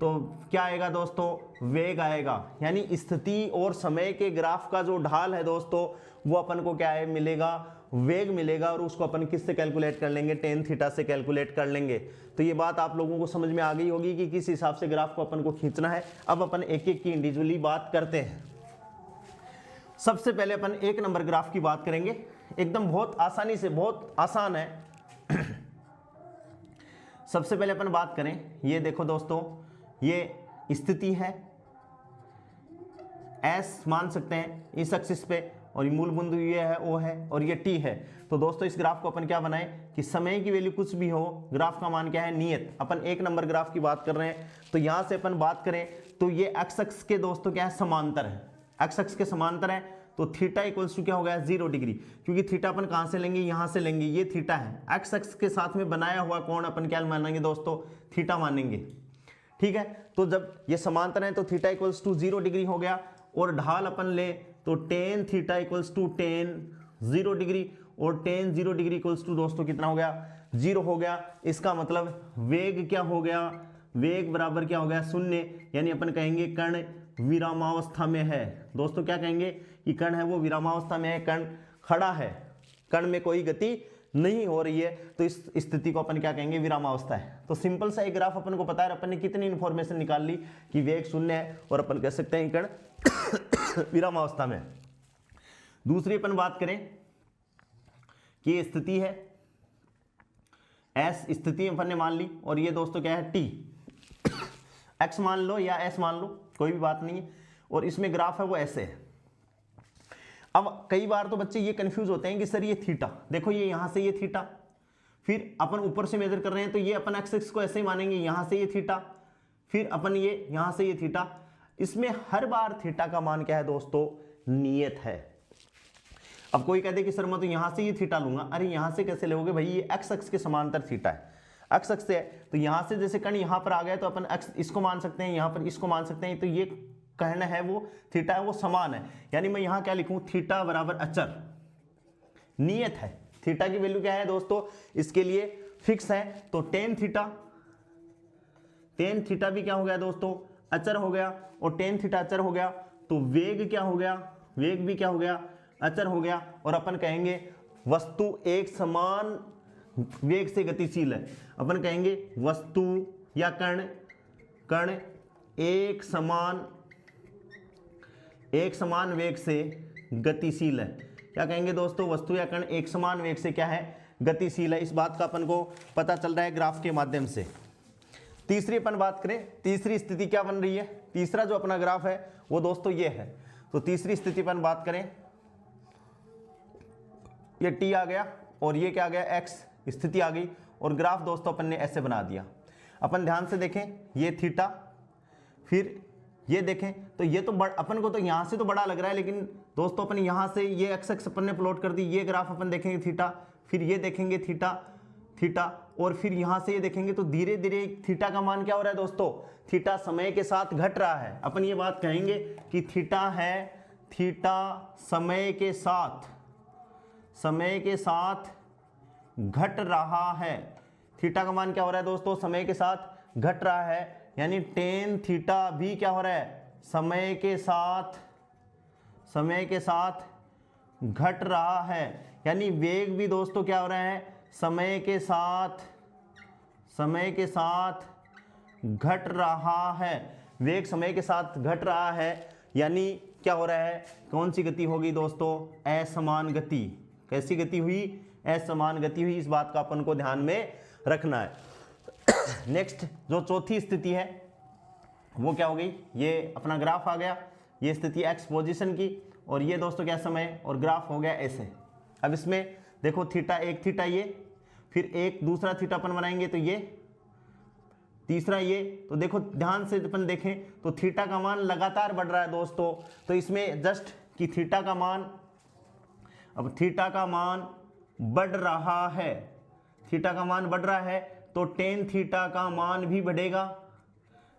तो क्या आएगा दोस्तों, वेग आएगा। यानी स्थिति और समय के ग्राफ का जो ढाल है दोस्तों, वो अपन को क्या है, मिलेगा, वेग मिलेगा। और उसको अपन किससे कैलकुलेट कर लेंगे, टेन थीटा से कैलकुलेट कर लेंगे। तो ये बात आप लोगों को समझ में आ गई होगी कि किस हिसाब से ग्राफ को अपन को खींचना है। अब अपन एक एक की इंडिविजुअली बात करते हैं। सबसे पहले अपन 1 नंबर ग्राफ की बात करेंगे, एकदम बहुत आसानी से, बहुत आसान है। सबसे पहले अपन बात करें, ये देखो दोस्तों, ये स्थिति है, एस मान सकते हैं इस एक्सिस पे, और ये मूल बिंदु ये है, ओ है, और ये टी है। तो दोस्तों इस ग्राफ को अपन क्या बनाएं कि समय की वैल्यू कुछ भी हो, ग्राफ का मान क्या है, नियत। अपन 1 नंबर ग्राफ की बात कर रहे हैं, तो यहां से अपन बात करें तो ये एक्स एक्स के दोस्तों क्या है, समांतर है, एक्स एक्स के समांतर है। तो थीटा इक्वल्स टू क्या हो गया, 0 डिग्री, क्योंकि थीटा अपन कहां से लेंगे, यहां से लेंगे, ये थीटा है। एक्स एक्स के साथ में बनाया हुआ कोण अपन क्या मानेंगे दोस्तों, थीटा मानेंगे। ठीक है, तो जब ये समांतर है तो थीटा इक्वल्स टू 0 डिग्री हो गया, और ढाल अपन ले तो tan theta equals to tan 0 degree, और टेन 0 डिग्री इक्वल्स टू दोस्तों कितना हो गया, 0 हो गया। इसका मतलब वेग क्या हो गया, वेग बराबर क्या हो गया, 0। यानी अपन कहेंगे कण विरामावस्था में है। दोस्तों क्या कहेंगे कि कण है वो विरामावस्था में है, कण खड़ा है, कण में कोई गति नहीं हो रही है, तो इस स्थिति को अपन क्या कहेंगे, विरामावस्था है। तो सिंपल सा एक ग्राफ अपन को पता है, अपन ने कितनी इंफॉर्मेशन निकाल ली कि वेग 0 है, और अपन कह सकते हैं कण विरामावस्था में। दूसरी अपन बात करें कि ये स्थिति है, एस स्थिति अपन ने मान ली, और ये दोस्तों क्या है, टी। एक्स मान लो या एस मान लो, कोई भी बात नहीं है, और इसमें ग्राफ है वो ऐसे है। अब कई बार तो बच्चे ये कंफ्यूज होते हैं कि सर ये थीटा, देखो ये यहां से ये थीटा, फिर अपन ऊपर से मेजर कर रहे हैं तो ये अपन एक्स एक्स को ऐसे ही मानेंगे, यहां से ये थीटा, फिर अपन ये यहां से ये थीटा। इसमें हर बार थीटा का मान क्या है दोस्तों, नियत है। अब कोई कहते कि सर मैं तो यहां से ये थीटा लूंगा, अरे यहां से कैसे लोगे भाई, ये एक्स एक्स के समांतर थीटा है, एक्स एक्स से है, तो यहां से जैसे कण यहां पर आ गया तो अपन एक्स इसको मान सकते हैं, यहां पर इसको मान सकते हैं, तो ये कहना है वो थीटा है वो समान है। यानी मैं यहां क्या लिखूं, थीटा बराबर अचर, नियत है। थीटा की वैल्यू क्या है दोस्तों, इसके लिए फिक्स है, तो टेन थीटा भी क्या हो गया दोस्तों, अचर हो गया, और टेन थीटा अचर हो गया, तो वेग क्या हो गया, वेग भी क्या हो गया, अचर हो गया। और अपन कहेंगे वस्तु एक समान वेग से गतिशील है, अपन कहेंगे वस्तु या कण एक समान वेग से गतिशील है। क्या कहेंगे दोस्तों, वस्तु या कण एक समान वेग से क्या है, गतिशील है। इस बात का अपन को पता चल रहा है ग्राफ के माध्यम से। तीसरी अपन बात करें, तीसरी स्थिति क्या बन रही है, तीसरा जो अपना ग्राफ है वो दोस्तों ये है। तो तीसरी स्थिति अपन बात करें, ये t आ गया और ये क्या आ गया, x स्थिति आ गई, और ग्राफ दोस्तों अपन ने ऐसे बना दिया। अपन ध्यान से देखें, ये थीटा, फिर ये देखें तो ये तो अपन को तो यहाँ से तो बड़ा लग रहा है, लेकिन दोस्तों अपन यहाँ से ये एक्स एक्स अपन ने प्लॉट कर दी, ये ग्राफ अपन देखेंगे थीटा, फिर ये देखेंगे थीटा थीटा, और फिर यहाँ से ये देखेंगे तो धीरे धीरे थीटा का मान क्या हो रहा है दोस्तों, थीटा समय के साथ घट रहा है। अपन ये बात कहेंगे कि थीटा है, थीटा समय के साथ घट रहा है। थीटा का मान क्या हो रहा है दोस्तों, समय के साथ घट रहा है, यानी टेन थीटा भी क्या हो रहा है, समय के साथ घट रहा है, यानी वेग भी दोस्तों क्या हो रहा है, समय के साथ घट रहा है। वेग समय के साथ घट रहा है, यानी क्या हो रहा है, कौन सी गति होगी दोस्तों, असमान गति। कैसी गति हुई, असमान गति हुई। इस बात का अपन को ध्यान में रखना है। नेक्स्ट जो चौथी स्थिति है वो क्या हो गई, ये अपना ग्राफ आ गया, ये स्थिति x पोजीशन की, और ये दोस्तों क्या समय, और ग्राफ हो गया ऐसे। अब इसमें देखो थीटा, एक थीटा ये, फिर एक दूसरा थीटा अपन बनाएंगे तो ये, तीसरा ये, तो देखो ध्यान से अपन देखें तो थीटा का मान लगातार बढ़ रहा है दोस्तों। तो इसमें जस्ट कि थीटा का मान, अब थीटा का मान बढ़ रहा है, थीटा का मान बढ़ रहा है तो टेन थीटा का मान भी बढ़ेगा,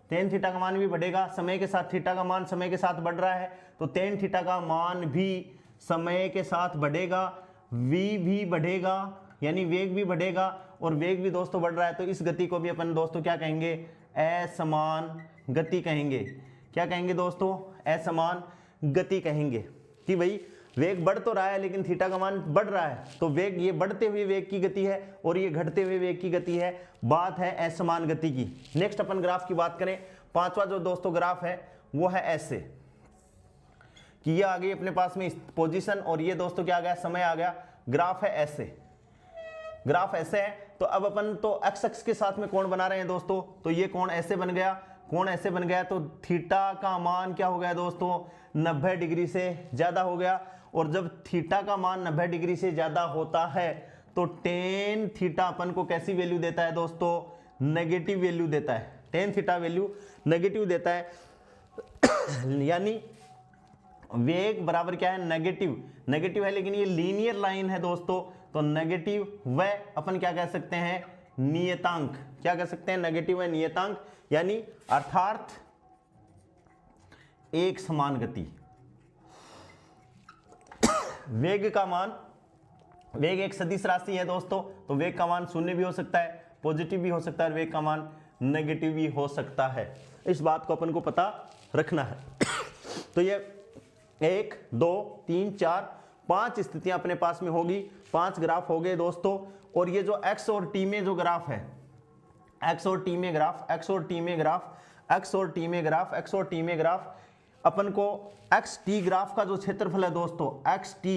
टेन थीटा का मान भी बढ़ेगा। समय के साथ थीटा का मान समय के साथ बढ़ रहा है तो टेन थीटा का मान भी समय के साथ बढ़ेगा, v भी बढ़ेगा, यानी वेग भी बढ़ेगा, और वेग भी दोस्तों बढ़ रहा है। तो इस गति को भी अपन दोस्तों क्या कहेंगे, असमान गति कहेंगे। क्या कहेंगे दोस्तों, असमान गति कहेंगे कि भाई वेग बढ़ तो रहा है लेकिन थीटा का मान बढ़ रहा है, तो वेग, ये बढ़ते हुए वेग की गति है और ये घटते हुए वेग की गति है। बात है असमान गति की। नेक्स्ट अपन ग्राफ की बात करें, पांचवा जो दोस्तों ग्राफ है वो है ऐसे कि ये आ गई अपने पास में पोजीशन, और ये दोस्तों क्या आ गया, समय आ गया। ग्राफ है ऐसे, ग्राफ ऐसे है। तो अब अपन तो एक्स एक्स के साथ में कोण बना रहे हैं दोस्तों, तो ये कोण ऐसे बन गया, कोण ऐसे बन गया, तो थीटा का मान क्या हो गया दोस्तों, 90 डिग्री से ज्यादा हो गया। और जब थीटा का मान 90 डिग्री से ज्यादा होता है तो टेन थीटा अपन को कैसी वैल्यू देता है दोस्तों, नेगेटिव वैल्यू देता है। टेन थीटा वैल्यू नेगेटिव देता है, यानी वेग बराबर क्या है, नेगेटिव। नेगेटिव है लेकिन ये लीनियर लाइन है दोस्तों, तो नेगेटिव व अपन क्या कह सकते हैं, नियतांक। क्या कह सकते हैं, नेगेटिव व नियतांक, यानी अर्थात एक समान गति। वेग का मान, वेग एक सदिश राशि है दोस्तों, तो वेग का मान शून्य भी हो सकता है, पॉजिटिव भी हो सकता है, वेग का मान नेगेटिव भी हो सकता है। इस बात को अपन को पता रखना है। तो ये 1 2 3 4 5 स्थितियां अपने पास में होगी, 5 ग्राफ हो गए दोस्तों। और ये जो x और t में जो ग्राफ है, x और t में ग्राफ, x और t में ग्राफ, x और t में ग्राफ, x और t में ग्राफ, अपन को एक्स टी ग्राफ का जो क्षेत्रफल है दोस्तों, एक्स टी,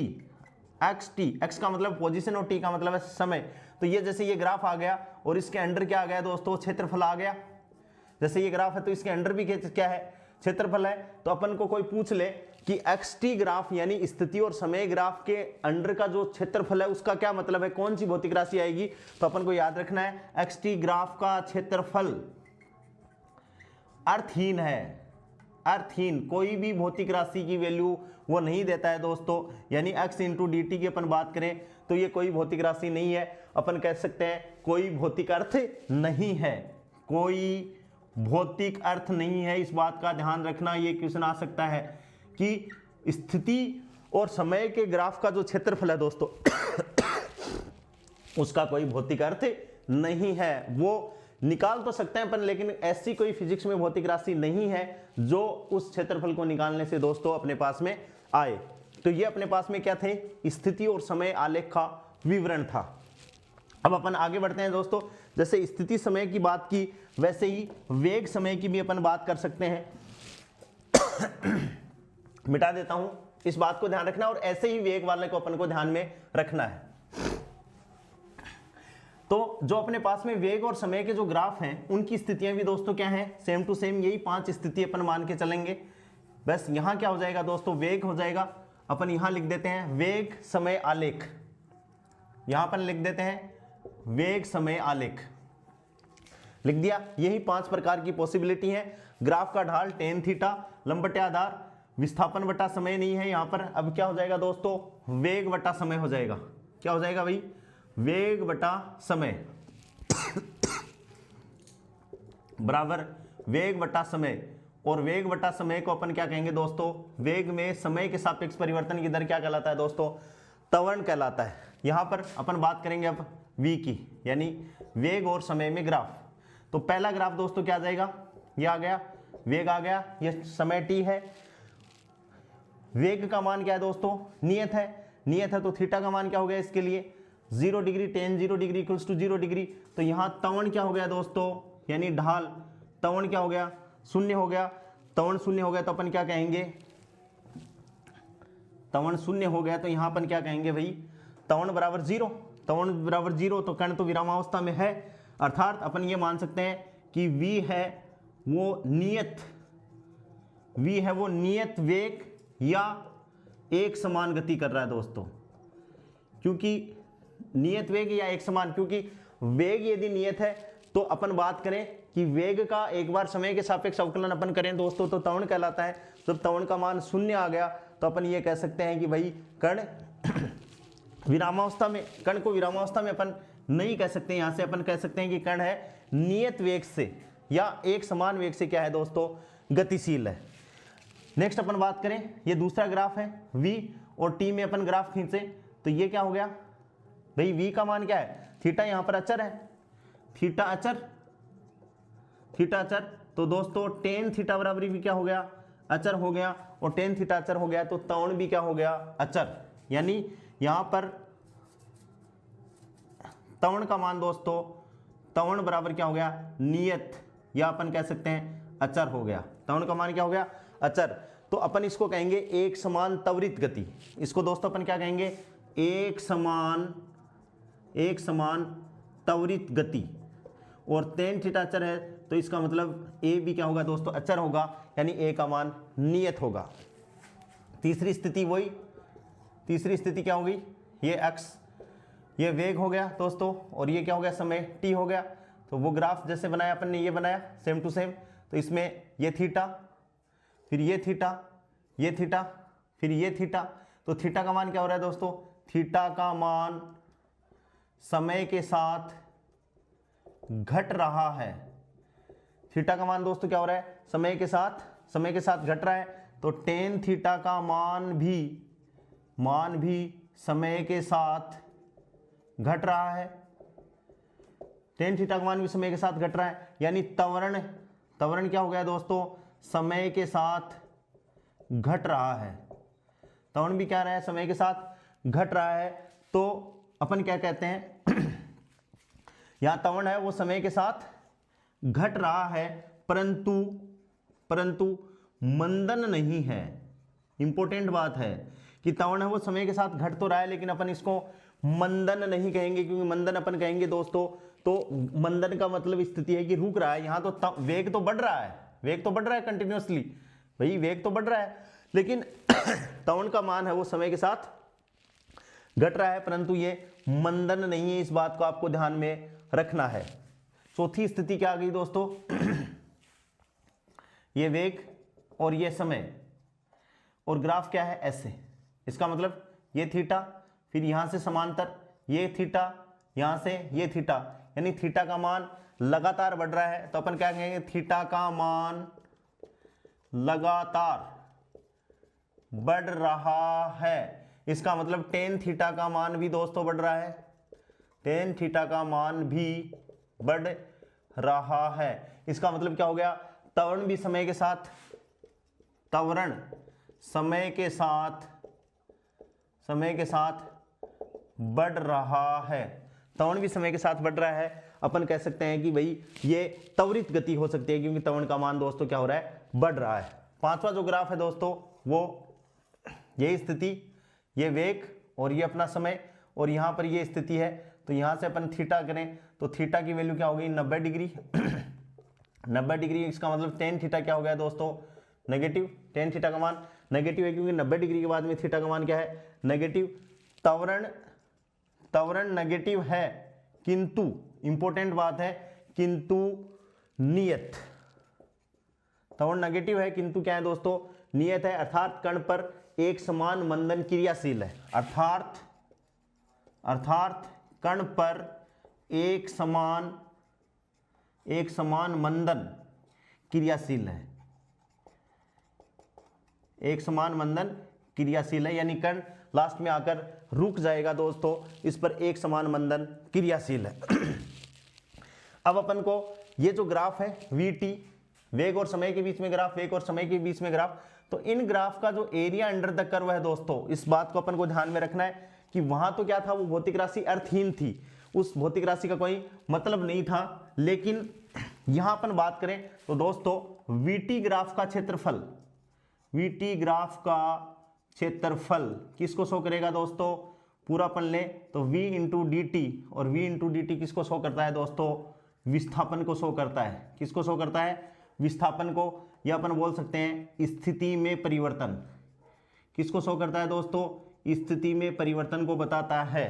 एक्स का मतलब पोजीशन और टी का मतलब है समय। तो ये जैसे ये ग्राफ आ गया और इसके अंडर क्या आ गया दोस्तों, क्षेत्रफल आ गया। जैसे ये ग्राफ है तो इसके अंडर भी क्या है, क्षेत्रफल है। तो अपन को कोई पूछ ले कि एक्स टी ग्राफ यानी स्थिति और समय ग्राफ के अंडर का जो क्षेत्रफल है उसका क्या मतलब है, कौन सी भौतिक राशि आएगी, तो अपन को याद रखना है एक्स टी ग्राफ का क्षेत्रफल अर्थहीन है, अर्थहीन, कोई भी भौतिक राशि की वैल्यू वो नहीं देता है दोस्तों। यानी x इंटू डी टी की अपन बात करें तो ये कोई भौतिक राशि नहीं है, अपन कह सकते हैं कोई भौतिक अर्थ नहीं है, कोई भौतिक अर्थ नहीं है। इस बात का ध्यान रखना, ये क्वेश्चन आ सकता है कि स्थिति और समय के ग्राफ का जो क्षेत्रफल है दोस्तों उसका कोई भौतिक अर्थ नहीं है। वो निकाल तो सकते हैं अपन, लेकिन ऐसी कोई फिजिक्स में भौतिक राशि नहीं है जो उस क्षेत्रफल को निकालने से दोस्तों अपने पास में आए। तो ये अपने पास में क्या थे, स्थिति और समय आलेख का विवरण था। अब अपन आगे बढ़ते हैं दोस्तों। जैसे स्थिति समय की बात की वैसे ही वेग समय की भी अपन बात कर सकते हैं। मिटा देता हूं, इस बात को ध्यान रखना, और ऐसे ही वेग वाले को अपन को ध्यान में रखना है। तो जो अपने पास में वेग और समय के जो ग्राफ हैं उनकी स्थितियां भी दोस्तों क्या हैं, सेम टू सेम यही 5 स्थिति अपन मान के चलेंगे। बस यहाँ क्या हो जाएगा दोस्तों, वेग हो जाएगा, अपन यहाँ लिख देते हैं वेग समय आलेख, यहाँ अपन लिख देते हैं वेग समय आलेख, लिख दिया। यही 5 प्रकार की पॉसिबिलिटी है। ग्राफ का ढाल tan थीटा, लंब बटे आधार, विस्थापन बटा समय नहीं है यहाँ पर। अब क्या हो जाएगा दोस्तों, वेग बटा समय हो जाएगा। क्या हो जाएगा भाई, वेग बटा समय बराबर वेग बटा समय। और वेग बटा समय को अपन क्या कहेंगे दोस्तों, वेग में समय के सापेक्ष परिवर्तन की दर क्या कहलाता है दोस्तों, त्वरण कहलाता है। यहां पर अपन बात करेंगे अब v की, यानी वेग और समय में ग्राफ। तो पहला ग्राफ दोस्तों क्या आ जाएगा, ये आ गया, वेग आ गया, ये समय t है। वेग का मान क्या है दोस्तों, नियत है, नियत है तो थीटा का मान क्या हो गया इसके लिए 0 degree, tan 0 degree equals to 0 degree. तो यहाँ त्वरण क्या हो गया दोस्तों, यानी ढाल, त्वरण क्या हो गया, शून्य हो गया। त्वरण शून्य हो गया तो अपन क्या कहेंगे, त्वरण शून्य हो गया तो यहाँ अपन क्या कहेंगे भाई, त्वरण बराबर 0, त्वरण बराबर 0 तो कण तो विरामावस्था में है, अर्थात अपन ये मान सकते हैं कि v है वो नियत, v है वो नियत वेग या एक समान गति कर रहा है दोस्तों। क्योंकि नियत वेग या एक समान, क्योंकि वेग यदि नियत है तो अपन बात करें कि वेग का एक बार समय के सापेक्ष अवकलन अपन करें दोस्तों तो त्वरण कहलाता है। जब त्वरण का मान 0 आ गया तो अपन ये कह सकते हैं कि भाई कण विरामावस्था में, कण को विरामावस्था में अपन नहीं कह सकते, यहाँ से अपन कह सकते हैं कि कण है नियत वेग से या एक समान वेग से क्या है दोस्तों, गतिशील है। नेक्स्ट अपन बात करें, ये दूसरा ग्राफ है v और t में अपन ग्राफ खींचे तो ये क्या हो गया भाई, v का मान क्या है, थीटा यहाँ पर अचर है, थीटा अचर, थीटा अचर। तो दोस्तों tan थीटा बराबर भी क्या हो गया, अचर हो गया, और tan थीटा अचर हो गया तो त्वरण भी क्या हो गया, अचर। यानी यहां पर त्वरण का मान दोस्तों, त्वरण बराबर क्या हो गया, नियत, या अपन कह सकते हैं अचर हो गया। त्वरण का मान क्या हो गया, अचर। तो अपन इसको कहेंगे एक समान त्वरित गति। इसको दोस्तों अपन क्या कहेंगे, एक समान त्वरित गति। और tan थीटा अचर है तो इसका मतलब a भी क्या होगा दोस्तों, अचर होगा, यानी a का मान नियत होगा। तीसरी स्थिति वही, तीसरी स्थिति क्या होगी, ये x, ये वेग हो गया दोस्तों, और ये क्या हो गया, समय t हो गया। तो वो ग्राफ जैसे बनाया अपन ने, ये बनाया सेम टू सेम। तो इसमें ये थीटा, फिर ये थीटा, ये थीटा, फिर ये थीटा। तो थीटा का मान क्या हो रहा है दोस्तों, थीटा का मान समय के साथ घट रहा है। थीटा का मान दोस्तों क्या हो रहा है, समय के साथ घट रहा है। तो tan थीटा का मान भी समय के साथ घट रहा है, tan थीटा का मान भी समय के साथ घट रहा है। यानी त्वरण क्या हो गया दोस्तों, समय के साथ घट रहा है। त्वरण भी क्या रहा है, समय के साथ घट रहा है। तो अपन क्या कहते हैं, यहां त्वरण है वो समय के साथ घट रहा है, परंतु मंदन नहीं है। इंपॉर्टेंट बात है कि त्वरण है वो समय के साथ घट तो रहा है, लेकिन अपन इसको मंदन नहीं कहेंगे, क्योंकि मंदन अपन कहेंगे दोस्तों तो मंदन का मतलब स्थिति है कि रुक रहा है। यहाँ तो वेग तो बढ़ रहा है, वेग तो बढ़ रहा है कंटिन्यूअसली, भाई वेग तो बढ़ रहा है, लेकिन त्वरण का मान है वो समय के साथ घट रहा है, परंतु ये मंदन नहीं है। इस बात को आपको ध्यान में रखना है। चौथी स्थिति क्या आ गई दोस्तों, ये वेग और ये समय, और ग्राफ क्या है ऐसे। इसका मतलब ये थीटा, फिर यहां से समांतर ये थीटा, यहां से ये थीटा, यानी थीटा का मान लगातार बढ़ रहा है। तो अपन क्या कहेंगे, थीटा का मान लगातार बढ़ रहा है। इसका मतलब tan थीटा का मान भी दोस्तों बढ़ रहा है, tan थीटा का मान भी बढ़ रहा है। इसका मतलब क्या हो गया, त्वरण भी समय के साथ, त्वरण समय के साथ बढ़ रहा है, त्वरण भी समय के साथ बढ़ रहा है। अपन कह सकते हैं कि भाई ये त्वरित गति हो सकती है, क्योंकि त्वरण का मान दोस्तों क्या हो रहा है, बढ़ रहा है। पांचवा जो ग्राफ है दोस्तों वो यही स्थिति, ये वेग और ये अपना समय, और यहां पर ये स्थिति है। तो यहाँ से अपन थीटा करें तो थीटा की वैल्यू क्या होगी 90 डिग्री 90 डिग्री, इसका मतलब टेन थीटा क्या हो गया दोस्तों नेगेटिव, टेन थीटा का मान नेगेटिव है क्योंकि 90 डिग्री के बाद में थीटा का मान क्या है नेगेटिव। त्वरण नेगेटिव है किंतु इंपॉर्टेंट बात है किंतु नियत, त्वरण नेगेटिव है किंतु क्या है दोस्तों नियत है, अर्थात कण पर एक समान मंदन क्रियाशील है, अर्थात कण पर एक समान मंदन क्रियाशील है, एक समान मंदन क्रियाशील है, यानी कण लास्ट में आकर रुक जाएगा दोस्तों, इस पर एक समान मंदन क्रियाशील है। अब अपन को ये जो ग्राफ है वीटी, वेग और समय के बीच में ग्राफ, वेग और समय के बीच में ग्राफ, तो इन ग्राफ का जो एरिया अंडर द कर्व है दोस्तों, इस बात को अपन को ध्यान में रखना है कि वहां तो क्या था, वो भौतिक राशि अर्थहीन थी, उस भौतिक राशि का कोई मतलब नहीं था, लेकिन यहां अपन बात करें तो दोस्तों वीटी ग्राफ का क्षेत्रफल, वीटी ग्राफ का क्षेत्रफल किसको शो करेगा दोस्तों, पूरा अपन ले तो v इंटू डी टी, और v इंटू डी टी किसको शो करता है दोस्तों, विस्थापन को शो करता है, किसको शो करता है, विस्थापन को, या अपन बोल सकते हैं स्थिति में परिवर्तन, किसको शो करता है दोस्तों, स्थिति में परिवर्तन को बताता है।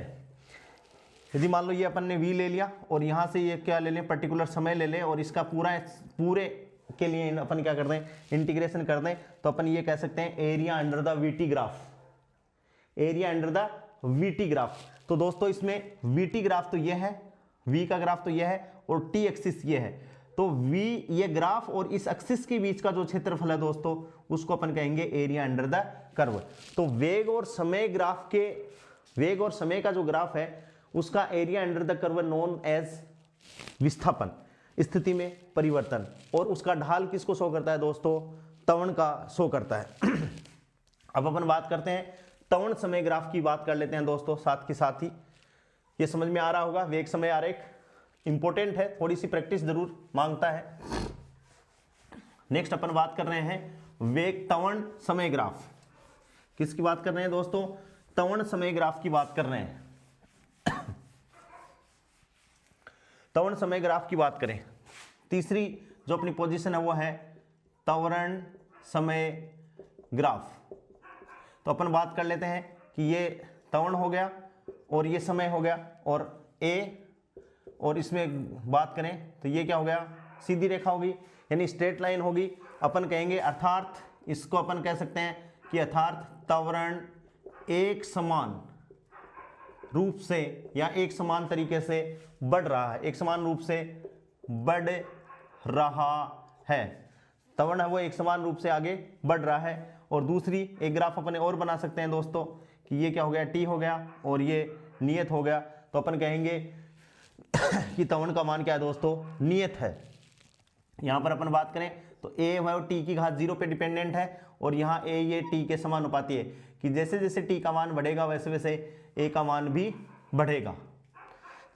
यदि मान लो ये अपन ने v ले लिया और यहाँ से ये क्या ले लें, पर्टिकुलर समय ले लें, और इसका पूरे के लिए अपन क्या कर दें, इंटीग्रेशन कर दें, तो अपन ये कह सकते हैं area under the VT graph, area under the VT graph. तो दोस्तों इसमें वीटी ग्राफ तो ये है, v का ग्राफ तो ये है, और t एक्सिस ये है, तो v ये ग्राफ और इस एक्सिस के बीच का जो क्षेत्रफल है दोस्तों, उसको अपन कहेंगे एरिया अंडर द कर्व। तो वेग और समय ग्राफ के, वेग और समय का जो ग्राफ है उसका area under the curve known as विस्थापन, स्थिति में परिवर्तन, और उसका ढाल किसको शो करता है दोस्तों, त्वरण का शो करता है। अब अपन बात करते हैं त्वरण समय ग्राफ की, बात कर लेते हैं दोस्तों साथ के साथ ही, ये समझ में आ रहा होगा, वेग समय आरेख इंपॉर्टेंट है, थोड़ी सी प्रैक्टिस जरूर मांगता है। नेक्स्ट अपन बात कर रहे हैं वेग त्वरण समय ग्राफ, किसकी बात कर रहे हैं दोस्तों, त्वरण समय ग्राफ की बात कर रहे हैं। त्वरण समय ग्राफ की बात करें, तीसरी जो अपनी पोजीशन है वो है त्वरण समय ग्राफ। तो अपन बात कर लेते हैं कि ये त्वरण हो गया और ये समय हो गया, और ए, और इसमें बात करें तो ये क्या हो गया, सीधी रेखा होगी, यानी स्ट्रेट लाइन होगी, अपन कहेंगे, अर्थात इसको अपन कह सकते हैं कि अर्थात त्वरण एक समान रूप से या एक समान तरीके से बढ़ रहा है, एक समान रूप से बढ़ रहा है, त्वरण है वो एक समान रूप से आगे बढ़ रहा है। और दूसरी एक ग्राफ अपन और बना सकते हैं दोस्तों कि ये क्या हो गया, टी हो गया और ये नियत हो गया, तो अपन कहेंगे कि त्वरण का मान क्या है दोस्तों, नियत है। यहाँ पर अपन बात करें तो ए और टी की घात 0 पे डिपेंडेंट है, और यहाँ ए ये टी के समानुपाती है कि जैसे जैसे टी का मान बढ़ेगा वैसे वैसे ए का मान भी बढ़ेगा,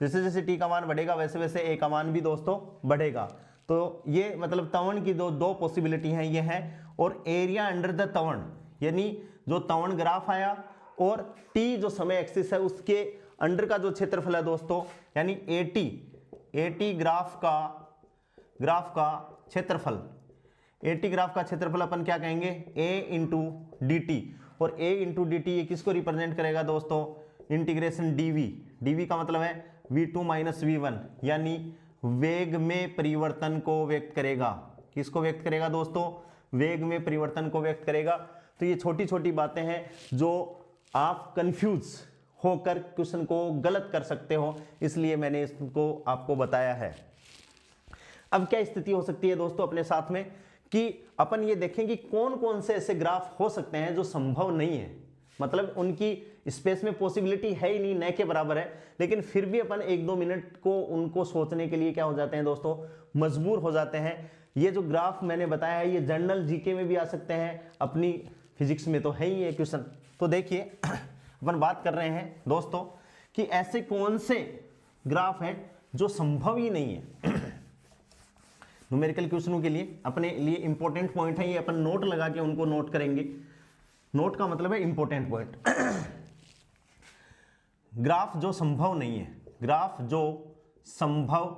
जैसे जैसे टी का मान बढ़ेगा वैसे वैसे ए का मान भी दोस्तों बढ़ेगा। तो ये मतलब त्वरण की दो पॉसिबिलिटी हैं, ये है, और एरिया अंडर द त्वरण, यानी जो त्वरण ग्राफ आया और टी जो समय एक्सिस है उसके अंडर का जो क्षेत्रफल है दोस्तों, यानी एटी ग्राफ का क्षेत्रफल, एटी ग्राफ का क्षेत्रफल अपन क्या कहेंगे, ए इंटू डी टी, और ए इंटू डी टी ये किसको रिप्रेजेंट करेगा दोस्तों, इंटीग्रेशन डीवी, डीवी का मतलब है v2 माइनस v1, यानी वेग में परिवर्तन को व्यक्त करेगा, किसको व्यक्त करेगा दोस्तों, वेग में परिवर्तन को व्यक्त करेगा। तो ये छोटी छोटी बातें हैं जो आप कंफ्यूज होकर क्वेश्चन को गलत कर सकते हो, इसलिए मैंने इसको आपको बताया है। अब क्या स्थिति हो सकती है दोस्तों अपने साथ में कि अपन ये देखें कि कौन कौन से ऐसे ग्राफ हो सकते हैं जो संभव नहीं है, मतलब उनकी स्पेस में पॉसिबिलिटी है ही नहीं, न के बराबर है, लेकिन फिर भी अपन 1-2 मिनट को उनको सोचने के लिए क्या हो जाते हैं दोस्तों, मजबूर हो जाते हैं। ये जो ग्राफ मैंने बताया है ये जनरल जीके में भी आ सकते हैं, अपनी फिजिक्स में तो है ही ये क्वेश्चन। तो देखिए अपन बात कर रहे हैं दोस्तों कि ऐसे कौन से ग्राफ हैं जो संभव ही नहीं है। न्यूमेरिकल क्वेश्चनों के लिए अपने लिए इंपॉर्टेंट पॉइंट है, ये अपन नोट लगा के उनको नोट करेंगे, नोट का मतलब है इंपॉर्टेंट पॉइंट। ग्राफ जो संभव नहीं है, ग्राफ जो संभव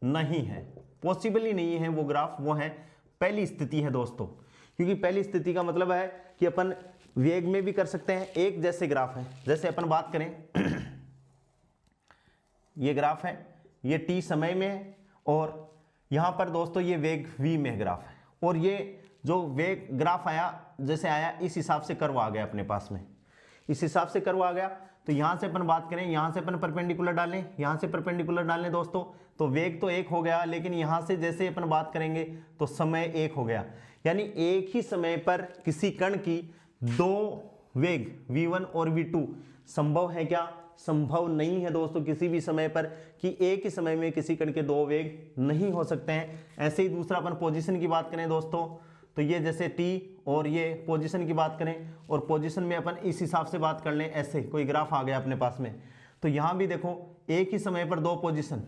नहीं है, पॉसिबल ही नहीं है वो ग्राफ, वो है पहली स्थिति है दोस्तों। क्योंकि पहली स्थिति का मतलब है कि अपन वेग में भी कर सकते हैं, एक जैसे ग्राफ है। जैसे अपन बात करें ये ग्राफ है, ये t समय में है और यहां पर दोस्तों ये वेग v में ग्राफ है, और ये जो वेग ग्राफ आया जैसे आया इस हिसाब से कर्व आ गया अपने पास में, इस हिसाब से कर्व आ गया। तो यहां से अपन बात करें, यहां से अपन परपेंडिकुलर डालें, यहां से परपेंडिकुलर डालें दोस्तों, तो वेग तो एक हो गया, लेकिन यहां से जैसे अपन बात करेंगे तो समय एक हो गया। यानी एक ही समय पर किसी कण की दो वेग v1 और v2 संभव है क्या? संभव नहीं है दोस्तों किसी भी समय पर कि एक ही समय में किसी कण के दो वेग नहीं हो सकते हैं। ऐसे ही दूसरा अपन पोजीशन की बात करें दोस्तों, तो ये जैसे t और ये पोजीशन की बात करें, और पोजीशन में अपन इस हिसाब से बात कर लें, ऐसे कोई ग्राफ आ गया अपने पास में, तो यहां भी देखो एक ही समय पर दो पोजीशन,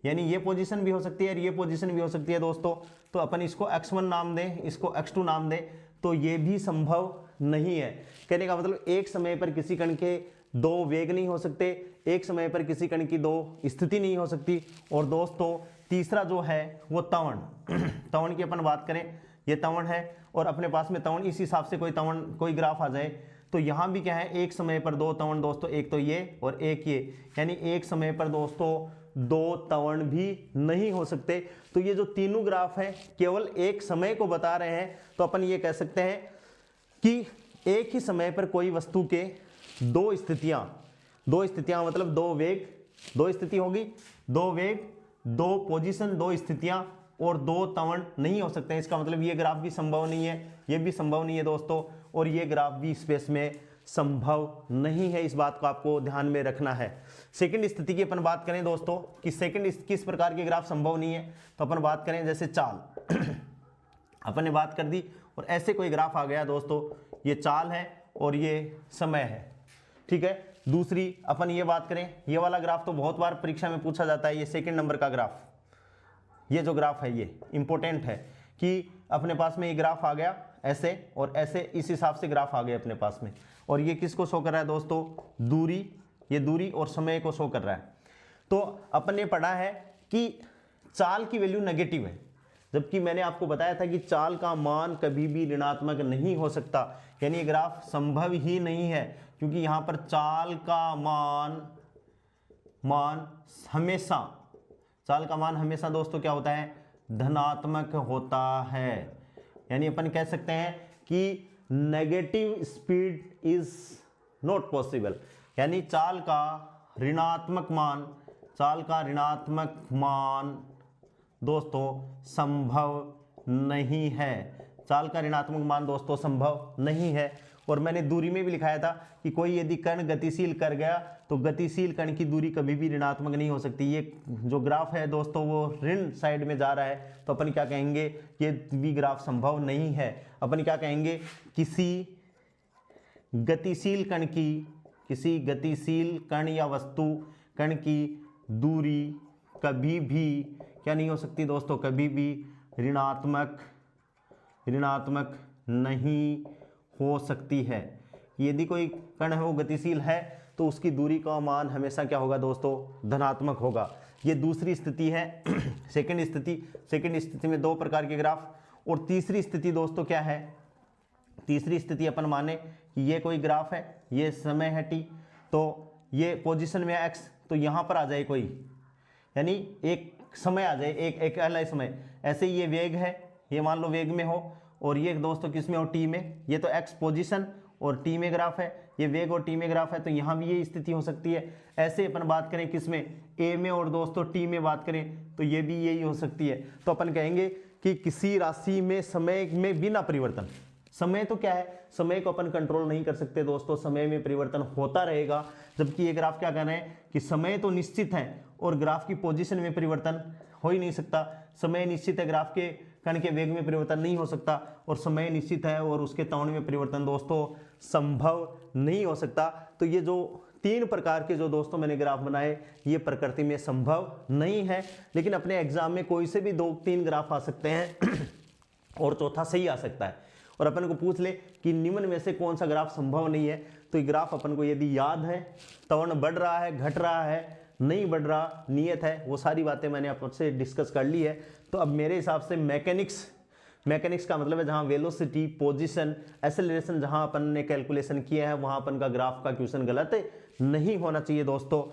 यानी ये पोजीशन भी हो सकती है और ये पोजीशन भी हो सकती है दोस्तों। तो अपन इसको x1 नाम दें, इसको x2 नाम दें, तो ये भी संभव नहीं है। कहने का मतलब एक समय पर किसी कण के दो वेग नहीं हो सकते, एक समय पर किसी कण की दो स्थिति नहीं हो सकती। और दोस्तों तीसरा जो है वो तवण तवण की अपन बात करें, ये तवण है और अपने पास में तवण इस हिसाब से कोई तवण कोई ग्राफ आ जाए, तो यहाँ भी क्या है, एक समय पर दो तवण दोस्तों, एक तो ये और एक ये, यानी एक समय पर दोस्तों दो तवण भी नहीं हो सकते। तो ये जो तीनों ग्राफ है केवल एक समय को बता रहे हैं। तो अपन ये कह सकते हैं कि एक ही समय पर कोई वस्तु के दो स्थितियां मतलब दो वेग, दो स्थिति होगी, दो वेग, दो पोजीशन, दो स्थितियां और दो तवण नहीं हो सकते हैं। इसका मतलब ये ग्राफ भी संभव नहीं है, ये भी संभव नहीं है दोस्तों, और ये ग्राफ भी स्पेस में संभव नहीं है। इस बात को आपको ध्यान में रखना है। सेकंड स्थिति की अपन बात करें दोस्तों कि सेकंड किस प्रकार के ग्राफ संभव नहीं है, तो अपन बात करें जैसे चाल अपन ने बात कर दी और ऐसे कोई ग्राफ आ गया दोस्तों, ये चाल है और ये समय है, ठीक है। दूसरी अपन ये बात करें, ये वाला ग्राफ तो बहुत बार परीक्षा में पूछा जाता है, ये सेकंड नंबर का ग्राफ, ये जो ग्राफ है ये इंपॉर्टेंट है कि अपने पास में ये ग्राफ आ गया ऐसे और ऐसे, इस हिसाब से ग्राफ आ गए अपने पास में, और ये किसको शो कर रहा है दोस्तों? दूरी, ये दूरी और समय को शो कर रहा है। तो अपन ने पढ़ा है कि चाल की वैल्यू नेगेटिव है, जबकि मैंने आपको बताया था कि चाल का मान कभी भी ऋणात्मक नहीं हो सकता, यानी ये ग्राफ संभव ही नहीं है, क्योंकि यहां पर चाल का मान हमेशा दोस्तों क्या होता है? धनात्मक होता है। यानी अपन कह सकते हैं कि negative speed is not possible, यानी चाल का ऋणात्मक मान दोस्तों संभव नहीं है। चाल का ऋणात्मक मान दोस्तों संभव नहीं है। और मैंने दूरी में भी लिखाया था कि कोई यदि कण गतिशील कर गया तो गतिशील कण की दूरी कभी भी ऋणात्मक नहीं हो सकती। ये जो ग्राफ है दोस्तों वो ऋण साइड में जा रहा है, तो अपन क्या कहेंगे? ये भी ग्राफ संभव नहीं है। अपन क्या कहेंगे? किसी गतिशील कण या वस्तु कण की दूरी कभी भी क्या नहीं हो सकती दोस्तों? कभी भी ऋणात्मक नहीं हो सकती है। यदि कोई कण है वो गतिशील है तो उसकी दूरी का मान हमेशा क्या होगा दोस्तों? धनात्मक होगा। ये दूसरी स्थिति है सेकंड स्थिति में दो प्रकार के ग्राफ। और तीसरी स्थिति दोस्तों क्या है? तीसरी स्थिति अपन माने कि ये कोई ग्राफ है, ये समय है t, तो ये पोजीशन में x, तो यहाँ पर आ जाए कोई, यानी एक समय आ जाए, एक अलग समय। ऐसे ही ये वेग है, ये मान लो वेग में हो, और ये दोस्तों किस में हो? t में। ये तो x पोजीशन और t में ग्राफ है, ये वेग और t में ग्राफ है, तो यहाँ भी ये स्थिति हो सकती है। ऐसे अपन बात करें किस में? a में, और दोस्तों t में बात करें तो ये भी यही हो सकती है। तो अपन कहेंगे कि किसी राशि में समय में बिना परिवर्तन, समय तो क्या है? समय को अपन कंट्रोल नहीं कर सकते दोस्तों, समय में परिवर्तन होता रहेगा। जबकि ये ग्राफ क्या कहना है कि समय तो निश्चित है और ग्राफ की पोजीशन में परिवर्तन हो ही नहीं सकता। समय निश्चित है, ग्राफ के कण के वेग में परिवर्तन नहीं हो सकता, और समय निश्चित है और उसके त्वरण में परिवर्तन दोस्तों संभव नहीं हो सकता। तो ये जो तीन प्रकार के जो दोस्तों मैंने ग्राफ बनाए, ये प्रकृति में संभव नहीं है। लेकिन अपने एग्जाम में कोई से भी 2-3 ग्राफ आ सकते हैं और चौथा सही आ सकता है। और अपन को पूछ ले कि निम्न में से कौन सा ग्राफ संभव नहीं है, तो ये ग्राफ अपन को यदि याद है, त्वरण बढ़ रहा है, घट रहा है, नहीं बढ़ रहा, नियत है, वो सारी बातें मैंने आपसे डिस्कस कर ली है। तो अब मेरे हिसाब से मैकेनिक्स का मतलब है जहां वेलोसिटी, पोजीशन, एक्सेलरेशन जहां अपन ने कैलकुलेशन किया है वहां अपन का ग्राफ का क्वेश्चन गलत नहीं होना चाहिए दोस्तों।